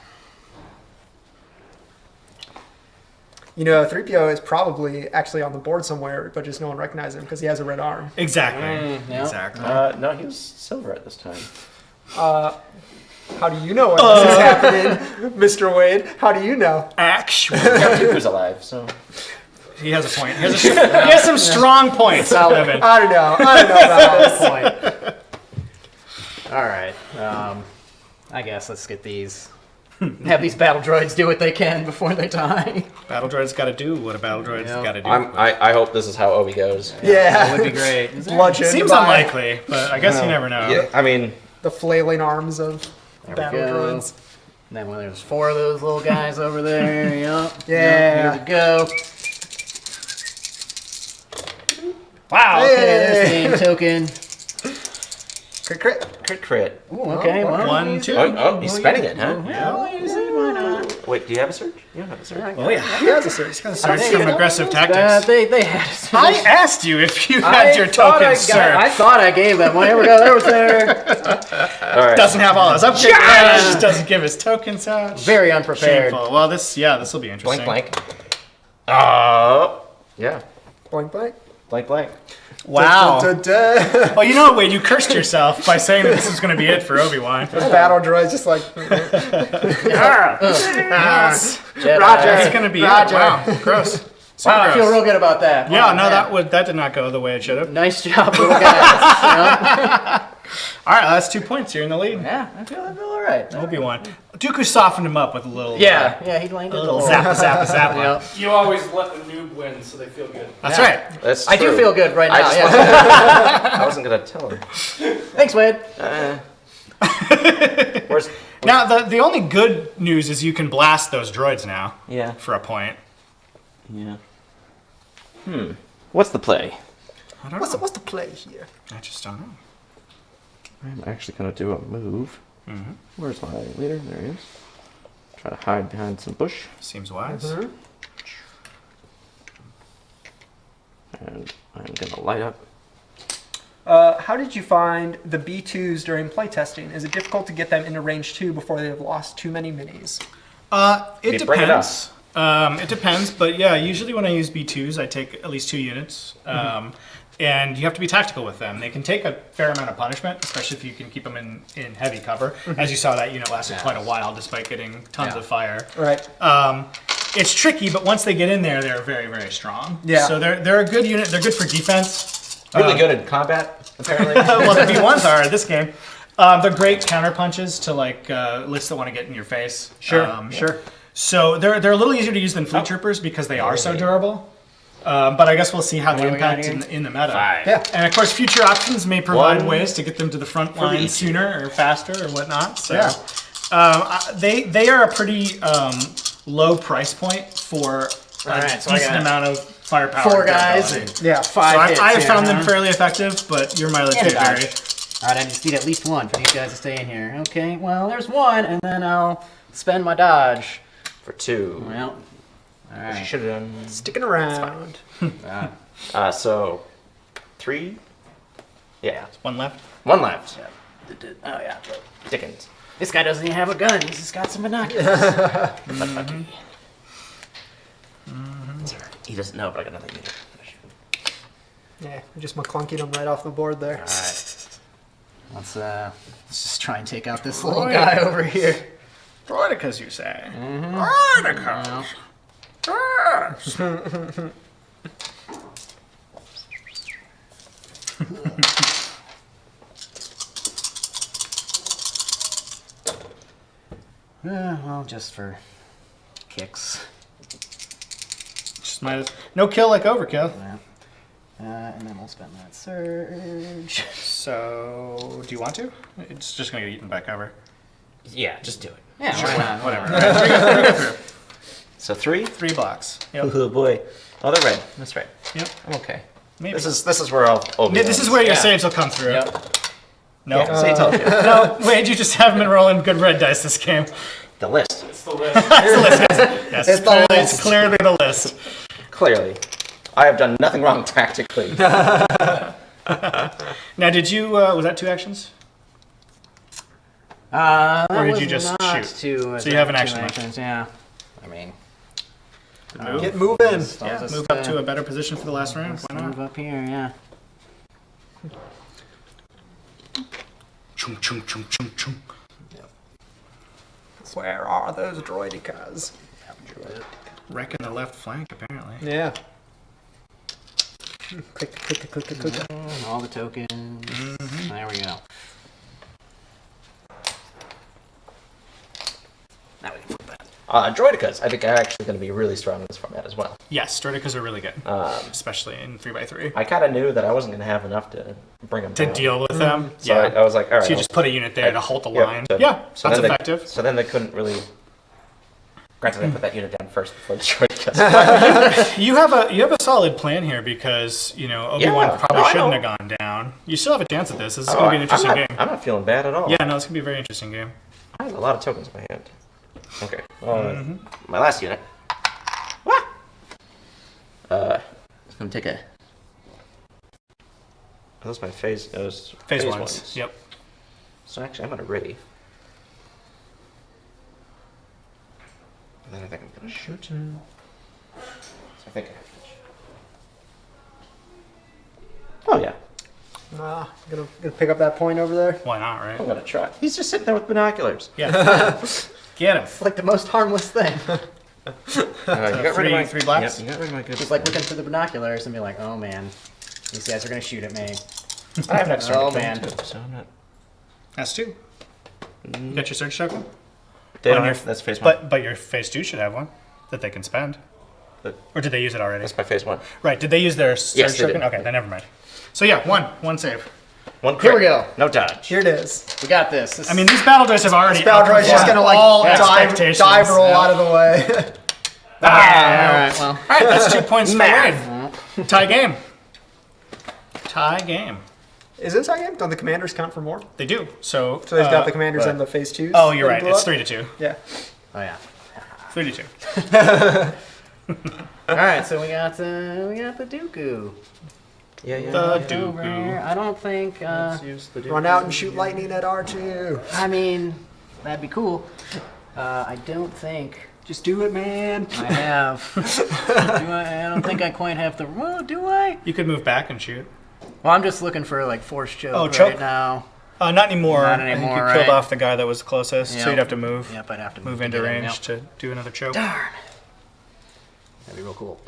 You know, 3PO is probably actually on the board somewhere, but just no one recognizes him because he has a red arm. Exactly. yeah. Exactly. No, he was silver at this time. How do you know what this is happening, Mr. Wade? How do you know? Actually, Dooku's alive, so. he has a point. He has some strong points, Evan. I don't know about this. Point. All right. I guess let's get these. Have these battle droids do what they can before they die. Battle droid's got to do what a battle droid's Yep. got to do. I hope this is how Obi goes. That Yeah, would be great. bludgeon. Seems by unlikely, but I guess you never know. Yeah, I mean, the flailing arms of There battle we go. droids. And then when there's 4 of those little guys over there, yep. Yeah. Here we go. Wow. Okay, there's the name token. Crit. crit. Ooh, okay, well. 1, 2. Oh, he's spending it, huh? Yeah, use it, why not? Wait, do you have a surge? You don't have a surge. Oh yeah. He has a surge. Search from aggressive tactics. They had I asked you if you had your tokens, sir. I thought I gave them one. Here we go. There was there. All right. Doesn't have all his upgrade items, doesn't give his tokens out. Very unprepared. Shameful. Well, this will be interesting. Blank, blank. Yeah. Blank, blank. Blank, blank. Wow. Da, da, da. Well, you know what, Wade? You cursed yourself by saying that this was going to be it for Obi-Wan. Battle droids just like Jedi. That's going to be Roger. it. Wow. Gross. So Wow, I feel gross. real good about that. Yeah, Wow, no, man. that did not go the way it should have. Nice job, little guys. All right, that's 2 points. You're in the lead. Yeah, I feel all right. Obi-Wan. Dooku softened him up with a little. Yeah, he A landed little zappa, zappa, zappa. Yeah. You always let the noob win, so they feel good. That's Yeah. right. That's I do true. feel good right I now. just Yeah. I wasn't gonna tell him. Thanks, Wade. Where's? Now, the only good news is you can blast those droids now Yeah. for a point. Yeah. What's the play? I don't know. what's the play here? I just don't know. I'm actually gonna do a move. Where's my leader? There he is. Try to hide behind some bush, Seems wise. and I'm gonna light up. How did you find the B2s during playtesting? Is it difficult to get them into range 2 before they have lost too many minis? It You bring it up. depends. It depends, but yeah, usually when I use B2s, I take at least 2 units. And you have to be tactical with them. They can take a fair amount of punishment, especially if you can keep them in heavy cover. As you saw, that unit lasted quite a while despite getting tons of fire. Right. It's tricky, but once they get in there, they're very, very strong. Yeah. So they're a good unit. They're good for defense. Really good at combat, apparently. Well, the B1s are in this game. They're great counter punches to like lists that want to get in your face. Sure. So they're a little easier to use than fleet troopers because they are so durable. But I guess we'll see how they do we got impact here? in the meta. Yeah. And of course, future options may provide One ways to get them to the front the line easy. sooner or faster or whatnot. So Yeah. they are a pretty low price point for Alright, so I decent got amount of firepower. 4 guys. durability. Yeah. 5 So hits. I have here, found them huh? fairly effective, but your mileage may Yeah. vary. Alright, I just need at least 1 for these guys to stay in here. Okay, well, there's 1, and then I'll spend my dodge. For 2. Well, She alright. should have done. Sticking around. So 3. Yeah. One left. 1 left. Oh, yeah. Dickens. This guy doesn't even have a gun. He's just got some binoculars. Sorry. He doesn't know, but I got nothing to do. Yeah, we just McClunkied him right off the board there. Alright. Let's just try and take out this little guy over here. Droidicas, you say? Droidicas. Well, just for kicks. Just no kill like overkill. Yeah. And then we'll spend that surge. So, do you want to? It's just gonna get eaten by cover. Yeah, just do it. Yeah, why not? Whatever. All right, 3 go through. So 3. 3 blocks. Yep. Oh boy. Oh, they're red. That's right. Yep. I'm okay. Maybe. This is where I'll. This is where your saves will come through. Yep. No. Yeah, say told you. No. Wait, you just haven't been rolling good red dice this game. The list. It's the list. Yes, It's the list. It's clearly the list. Clearly, I have done nothing wrong tactically. Now, did you? Was that 2 actions? Or did you just shoot? So you have an action left. Yeah. I mean, Get moving. I'll Yeah, just, move up to a better position for the last round. Why move not? up here. Yeah. Chung, chung, chung, chung, chung. Where are those droidicas? Wrecking the left flank, apparently. Yeah. Click. All the tokens. There we go. Now we can flip that. Droidicas, I think, are actually going to be really strong in this format as well. Yes, Droidicas are really good, especially in 3x3. I kind of knew that I wasn't going to have enough to bring them To down. deal with them, So yeah. I was like, all right. So you just put a unit there to halt the line. So, Yeah, so that's then effective. So then they couldn't really. Granted, I put that unit down first before the Droidicas. You have a solid plan here because Obi-Wan Yeah, probably I shouldn't know. have gone down. You still have a chance at this. This is going to be an interesting game. I'm not feeling bad at all. Yeah, no, it's going to be a very interesting game. I have a lot of tokens in my hand. Okay. My last unit. It's gonna take a. Those my phase. Those Phase ones. Yep. So actually, I'm gonna ready. And then I think I'm gonna shoot. So I think I have to shoot. Oh yeah. Nah, gonna pick up that point over there. Why not, right? I'm gonna try. He's just sitting there with binoculars. Yeah. Get him. It's like the most harmless thing. You got rid of my 3 blacks? Yep, you got rid of my good. Just like looking through the binoculars and be like, oh man, these guys are gonna shoot at me. I have an extra. Oh, kill man. too, so I'm not. That's 2. You got your surge token? They On don't your- have, that's phase one. But your phase 2 should have one that they can spend. But- Or did they use it already? That's my phase one. Right, did they use their surge Yes, they token? did. Okay, then never mind. So yeah, one save. One. Here we crit. go. No dodge. Here it is. We got this. I mean, these battle dice have already Baldroid's just gonna like all dive expectations. roll Yeah. out of the way. all right, well. All right, that's 2 points for Math. Wade. Tie game. Tie game. Is this a game? Don't the commanders count for more? They do. So So they've got the commanders right. and the phase 2s. Oh, you're that right. blew It's up? 3-2. Yeah. Oh yeah. 3-2. All right, so we got the Dooku. Yeah, yeah. The Over Dooku. here. I don't think. Use the Run out and shoot lightning at R2. I mean, that'd be cool. I don't think Just do it, man. I have. I don't think I quite have the. Well, do I? You could move back and shoot. Well, I'm just looking for like force choke Oh, right choke? now. Not anymore. Not I think you anymore, killed right? off the guy that was closest, so Yep. you'd have to move. Yep, I'd have to Move to into get in, range yep. to do another choke. Darn. That'd be real cool.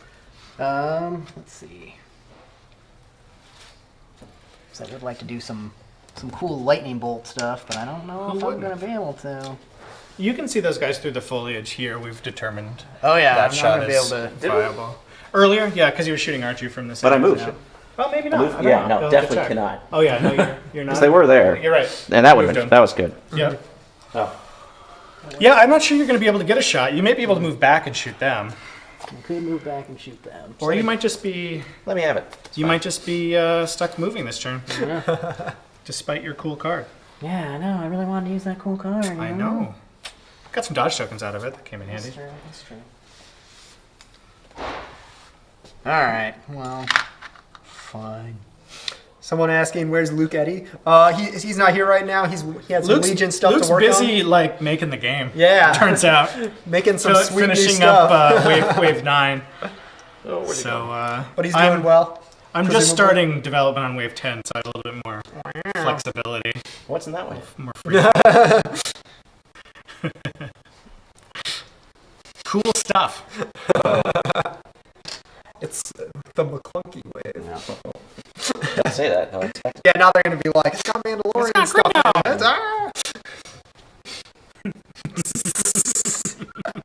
Let's see. So I would like to do some cool lightning bolt stuff, but I don't know if I'm gonna be able to. You can see those guys through the foliage here. We've determined Oh yeah, that I'm shot not gonna is be able to. viable. Earlier, yeah, because you were shooting Archie from the side. But I moved. Well, maybe not. I don't Yeah, know. no, You'll have to definitely check. cannot. Oh yeah, no, you're not. Because they were there. You're right. And that would have Moved been, them. that was good. Yeah. Oh. Yeah, I'm not sure you're going to be able to get a shot. You may be able to move back and shoot them. I could move back and shoot them. Or you might just be Let me have it. stuck moving this turn, Yeah. despite your cool card. Yeah, I know. I really wanted to use that cool card. I know. Got some dodge tokens out of it. That came in That's handy. true. That's true. All right. Well, fine. Someone asking, where's Luke Eddy? He's not here right now. He had some Luke's, Legion stuff Luke's to work busy on. like making the game. Yeah. Turns out. Making some sweet new finishing stuff. up wave 9. Oh, where'd he go? So but he's doing well. I'm just presumably. starting development on wave 10, so I have a little bit more flexibility, What's in that way? more freedom. Cool stuff. It's the McClunky wave. Don't say that. I'll expect Yeah, now they're going to be like, it's got Mandalorian stuff in it. Ah!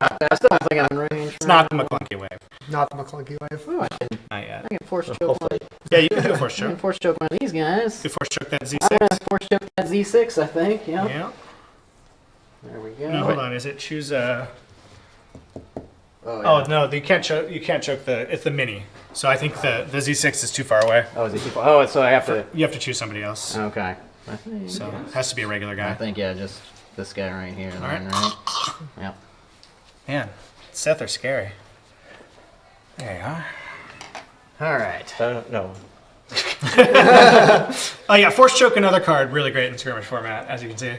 I still don't think I'm in range. It's not the McClunky wave. Not the McClunky wave. Ooh, I can force choke one. Hopefully. Yeah, you can do a force I can choke. force choke one of these guys. You force choke that I'm Z6. gonna force choke that Z6, I think. Yep. Yeah. There we go. No, hold on. Is it choose a? Oh, Oh no, you can't choke. You can't choke the. It's the mini. So I think the Z6 is too far away. Oh, is it too far? Oh, so I have to. You have to choose somebody else. Okay. I think. So it has to be a regular I guy. think yeah, just this guy right here. All right. Right. Yep. Man, Sith are scary. There you are. All right. No. Oh yeah, force choke another card. Really great in skirmish format, as you can see.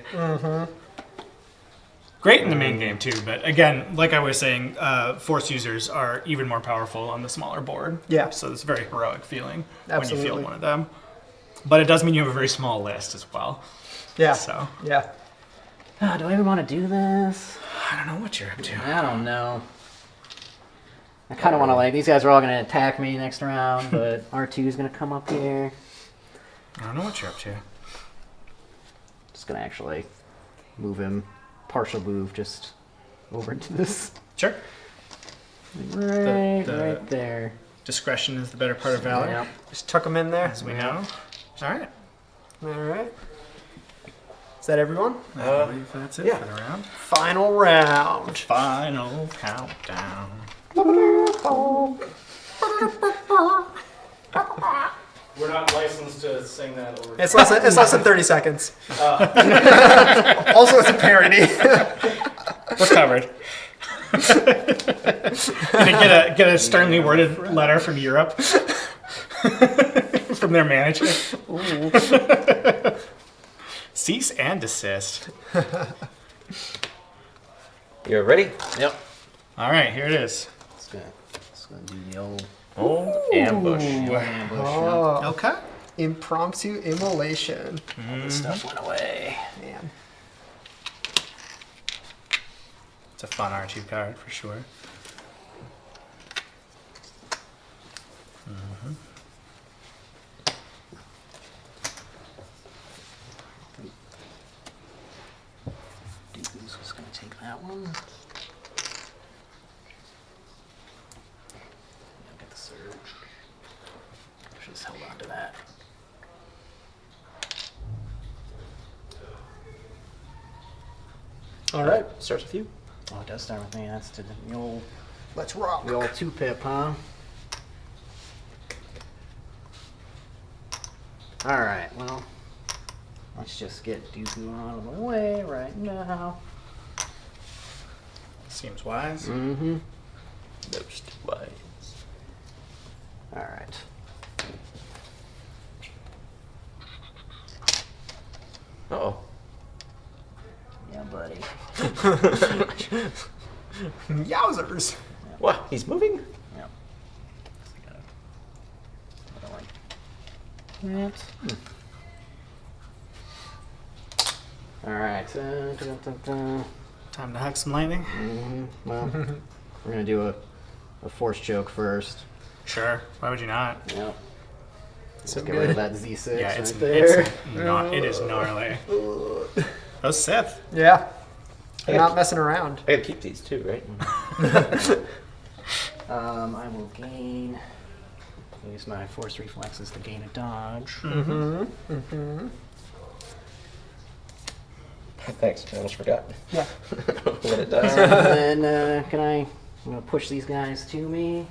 Great in the main game too, but again, like I was saying, force users are even more powerful on the smaller board. Yeah. So it's a very heroic feeling when you Absolutely. field one of them. But it does mean you have a very small list as well. Yeah. So Yeah. Oh, do I even want to do this? I don't know what you're up to. I don't know. I kind of want to like these guys are all gonna attack me next round, but R2 is gonna come up here. I don't know what you're up to. Just gonna actually move him, partial move, just over to this. Sure. Right, the- right there. Discretion is the better part of valor, Yep. Just tuck him in there. as we know. All right. All right. Is that everyone? I believe that's it yeah. for the round. Final round. Final countdown. We're not licensed to sing that over. It's less than 30 seconds. Also, it's a parody. We're covered. Gonna get a sternly worded letter from Europe from their manager. Cease and desist. You're ready? Yep. All right, here it is. It's gonna do the old Ambush. ambush. Oh, Okay. impromptu immolation. The stuff went away. Man. It's a fun R2 card for sure. Dooku's just gonna take that one. I'll get the surge. Should just held on to that. All right, Starts with you. Oh, it does start with me. That's to let's rock. the old 2-pip, huh? Alright, well, let's just get Dooku out of the way right now. Seems wise. Mm-hmm. Most wise. Alright. Uh-oh. Yeah, buddy. Yowzers. What? He's moving? Yep. I don't like that. Alright. Time to hug some lightning. Well, we're gonna do a force choke first. Sure. Why would you not? Yep. So Let's get rid of good. that Z6 Yeah, right it's there. it is gnarly. Those Sith. Yeah. They're not messing around. I gotta keep these too, right? I will gain. Use my force reflexes to gain a dodge. Thanks, I almost forgot Yeah. what it does. And then can I I'm gonna push these guys to me,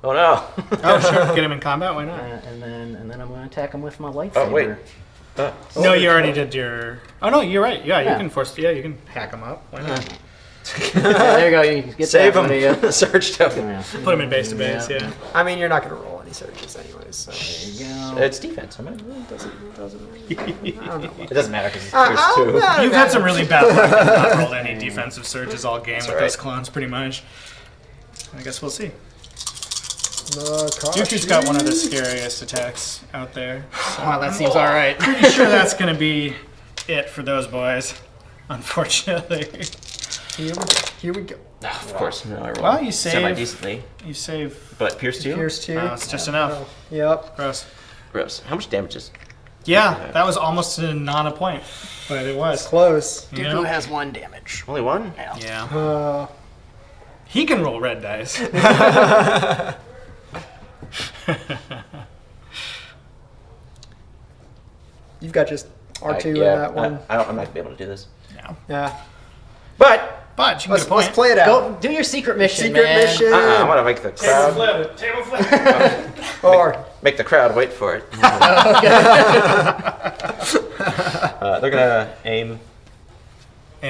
Oh no. Oh, sure. Get him in combat. Why not? and then I'm gonna attack them with my lightsaber. Oh wait. No, you already did your. Oh no, you're right. Yeah, you Yeah. can force. Yeah, you can hack him up. Why not? Yeah, there you go. You get Save that money, him. Search token. Yeah. Put him in base to base. Yeah. Yeah. I mean, you're not going to roll any surges anyways. So. There you go. It's defense. I mean, I don't know. it doesn't matter because it's I pierce don't two. know. You've had some really bad luck and not rolled any defensive surges all game with right. those clones, pretty much. I guess we'll see. The Dooku's got one of the scariest attacks out there. So Wow, that seems all right. pretty sure that's going to be it for those boys, unfortunately. Here we go. Of course. No, I rolled Well, you save. semi-decently. You save. But pierce two? Here's 2. Oh, it's just enough. Yep. Gross. Gross. How much damage is... Yeah, that was almost not a point, but it was. Close. You Dooku know? has 1 damage. Only one? Yeah. He can roll red dice. You've got just R2 in yeah, that one. I'm not going to be able to do this. Yeah. Yeah. But... But you can Let's, get a point. let's play it out. Go do your secret mission, Secret man. mission. I want to make the Table crowd... flip. Table flip. Or Make the crowd wait for it. They're going to aim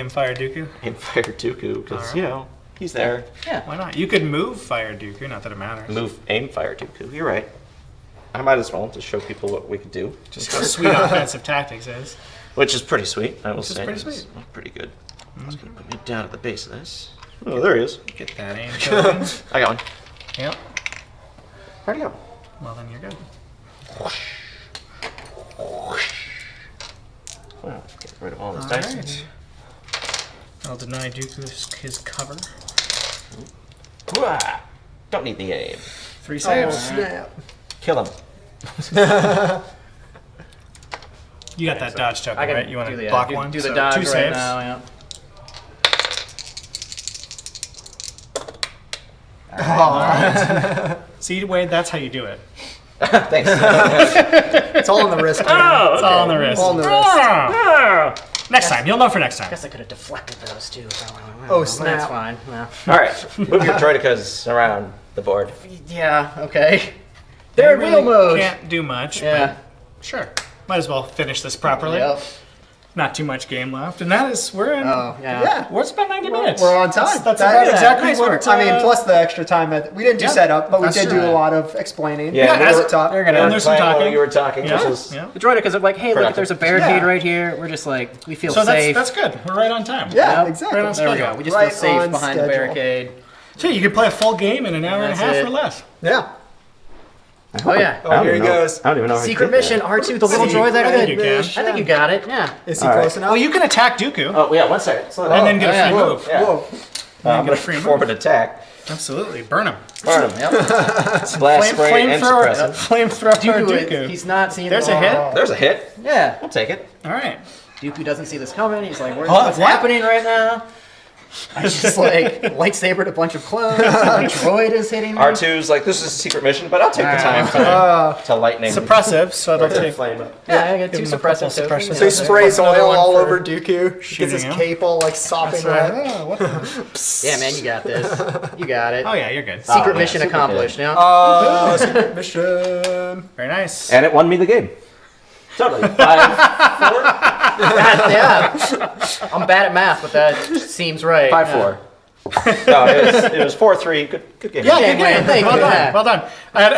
Fire Dooku. Fire Dooku because, you know, he's there. Yeah. Why not? You could move Fire Dooku, not that it matters. Aim Fire Dooku. You're right. I might as well to show people what we could do. Just how sweet offensive tactics is. Which is pretty sweet, I will Which is say. pretty It's sweet. pretty good. I was going to put me down at the base of this. Oh, there he is. Get that aim token. I got one. Yep. Where'd he go? Well, then you're good. Wow, get rid of all this All dice. right. I'll deny Dooku his cover. Hooah! Don't need the aim. 3 oh, saves. snap. Kill him. You got that dodge token, I can right? You want do to the, block do, one? do the So dodge 2 right saves. now, yeah. See, Wade, that's how you do it. Thanks. It's all in the wrist. man. It's all on the wrist. All in the wrist. Next time. You'll know for next time. Guess I could have deflected those too. Oh, That's snap. fine. Yeah. All right, move your droidicas around the board. Yeah. Okay. They're in wheel mode. Can't do much. Yeah. But sure. Might as well finish this properly. Yep. Not too much game left. And that is, we're in. Oh yeah. Yeah. It's about 90 minutes. We're on time. That's That- about yeah, exactly nice what. work. I mean, plus the extra time. We didn't do Yeah, setup, but we that's did true. do a lot of explaining. Yeah, as we a talk. They're gonna- And there's some Playing while talking. you were talking, Yeah. which was... Yeah. The droidicas are like, hey, look, Productive. if there's a barricade Yeah. right here, we're just like, we feel So safe. that's good. We're right on time. Yeah, Yep. exactly. Right on There we schedule. go. We just Right feel safe on behind the schedule. barricade. So you could play a full game in an hour and a That's half it. or less. Yeah. Oh yeah. Oh, here he goes. I don't even know how Secret to do mission that. R2, the little See, droid that I think good. you can. I think you got it. Yeah. Is he All right. close enough? Well, you can attack Dooku Oh, yeah, 1 second. Slow and down. then get a yeah. free Whoa, move. Yeah. whoa. I'm going to free perform move. an attack. Absolutely. Burn him. Burn him. Yep. Splash spray and suppressant. Flamethrower Dooku, Dooku. he's not seeing There's the a hit. There's a hit. Yeah. We'll take it. All right. Dooku doesn't see this coming. He's like, Huh? what's What? happening right now? I just like lightsabered a bunch of clones. My droid is hitting me. R2's like, this is a secret mission, but I'll take the time to lightning. Suppressive, so it'll take. flame it. Yeah, I got Give 2 him a couple suppressive tokens. suppressors. So he sprays Another oil one all for over Dooku. Gets his shooting him. cape all like sopping That's right. wet. Oh, what the- Yeah, man, you got this. You got it. oh, yeah, you're good. Secret yeah, mission super accomplished. good. Yeah. Secret mission. Very nice. And it won me the game. Totally. 5-4. Yeah. I'm bad at math, but that seems right. 5-4. No, it was 4-3. Good game. Yeah, Yeah, good man, game. thank Well you. done. Yeah. Well done.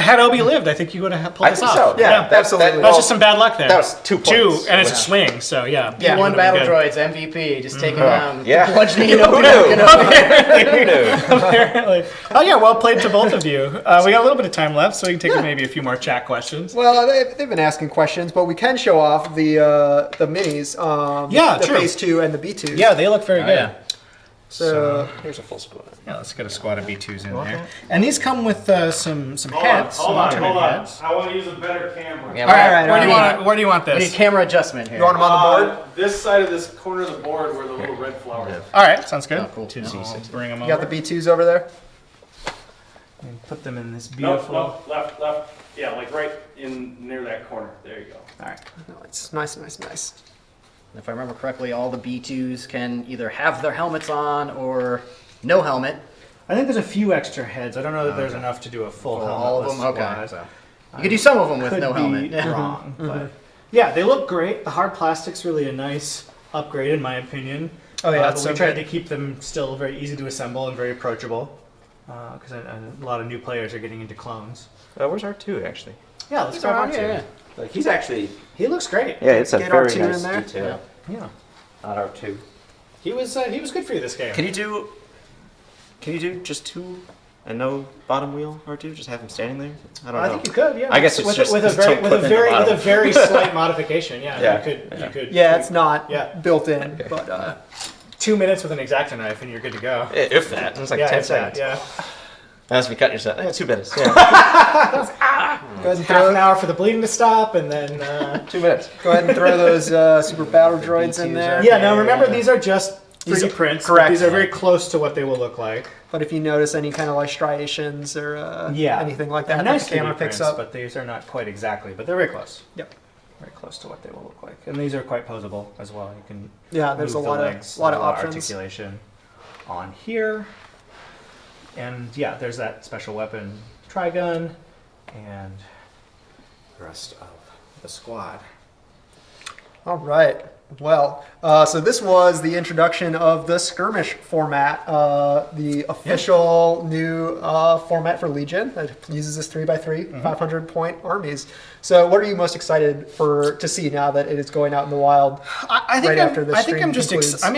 Had Obi lived, I think you would have pulled I this think off. so. Yeah, absolutely. That's just some bad luck there. That was 2 points. 2, and it's a Yeah. swing, so yeah. B1 would've been battle good. droids, MVP, just taking down Yeah. bludgeoning Who Obi knew? Kenobi. Who knew? Apparently. Oh yeah, well played to both of you. We got a little bit of time left, so we can take maybe a few more chat questions. Well, they've been asking questions, but we can show off the minis. Yeah, the true. Phase 2 and the B2s. Yeah, they look very good. yeah. So Here's a full squad. Yeah, let's get a squad of B2s in there. And these come with some Hold heads, some on, alternate hold on. heads. I want to use a better camera. Yeah, All right, right, where do you all want? Where do you want We need this? camera adjustment here. you want them on the board? This side of this corner of the board where the little red flower is. All right, sounds good. Oh, cool. I'll bring them You over. got the B2s over there? And put them in this No, beautiful. no, left. Yeah, like right in near that corner. There you go. All right. No, it's nice, nice, nice. If I remember correctly, all the B2s can either have their helmets on or no helmet. I think there's a few extra heads. I don't know that there's enough to do a full helmet. All of them? squad. Okay. So. You could do some of them with Could no be helmet. Yeah. wrong, but yeah, they look great. The hard plastic's really a nice upgrade in my opinion. Oh yeah, but we tried to keep them still very easy to assemble and very approachable because a lot of new players are getting into clones. Where's R2 actually? Yeah, let's grab R2. Yeah. Like he's actually He looks great. Yeah, it's a Get very R2 nice in there. detail. Yeah, Not R2. he was good for you this game. Can you do just 2 and no bottom wheel R2? Just have him standing there? I don't know. I think you could, yeah. I guess it's with, just with a it's very to with a put in the very with a bottom. very slight modification. Yeah, Yeah, you could. Yeah, it's not Yeah. built in, but 2 minutes with an X-Acto knife and you're good to go. If that. It's like Yeah, 10 if that, seconds. yeah. That has to be cutting yourself. Yeah, 2 minutes. Yeah. go ahead and Half throw an hour for the bleeding to stop, and then 2 minutes. Go ahead and throw those super battle droids in there. yeah. Now remember, these are just 3D These are- prints. correct. But these are very close to what they will look like. But if you notice any kind of like striations or anything like that, They're that nice the camera 3D picks prints, up. but these are not quite exactly. But they're very close. Yep. Very close to what they will look like, and these are quite posable as well. You can Yeah, there's a move the lot legs, of lot of there's options. articulation on here, and yeah, there's that special weapon trigun, and the rest of the squad. All right. Well, so this was the introduction of the Skirmish format, the official new format for Legion that uses this 3x3, 500-point armies. So, what are you most excited to see now that it is going out in the wild? I think Right after this I think stream I'm just concludes. I'm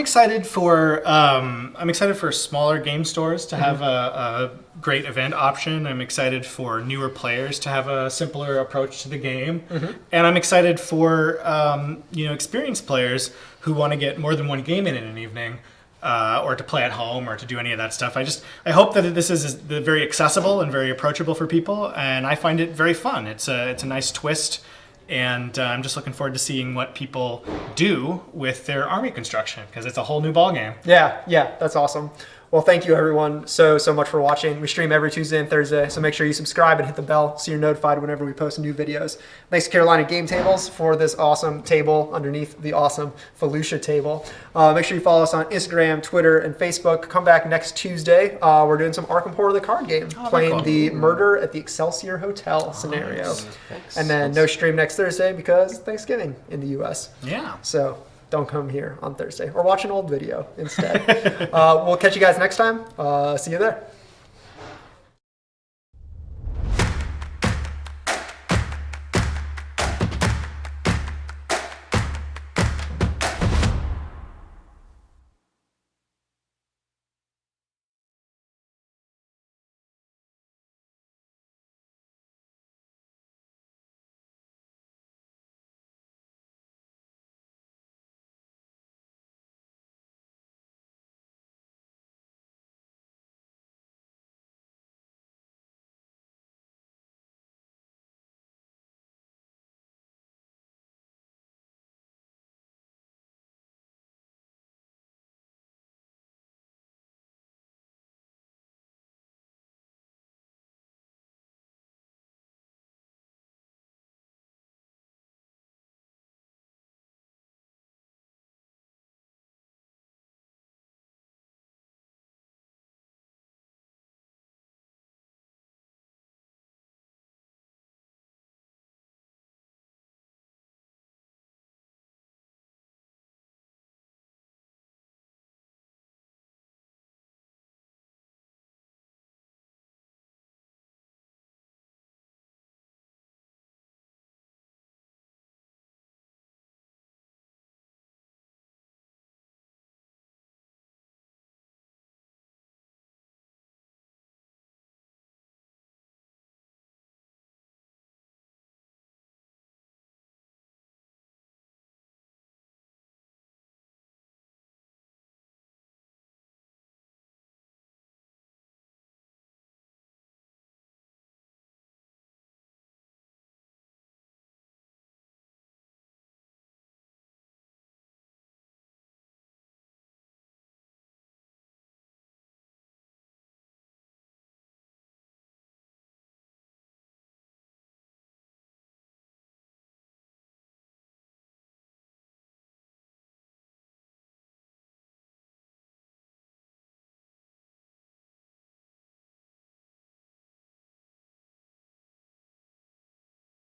excited for smaller game stores to have a great event option. I'm excited for newer players to have a simpler approach to the game, and I'm excited for experienced players who want to get more than one game in an evening. Or to play at home, or to do any of that stuff. I hope that this is very accessible and very approachable for people, and I find it very fun. It's a nice twist, and I'm just looking forward to seeing what people do with their army construction, because it's a whole new ballgame. Yeah, that's awesome. Well, thank you everyone so much for watching. We stream every Tuesday and Thursday, so make sure you subscribe and hit the bell so you're notified whenever we post new videos. Thanks to Carolina Game Tables for this awesome table underneath the awesome Felucia table. Make sure you follow us on Instagram, Twitter, and Facebook. Come back next Tuesday. We're doing some Arkham Horror the card game, playing cool. the Murder at the Excelsior Hotel scenario. And then no stream next Thursday because it's Thanksgiving in the U.S. Yeah. So don't come here on Thursday or watch an old video instead. We'll catch you guys next time. See you there.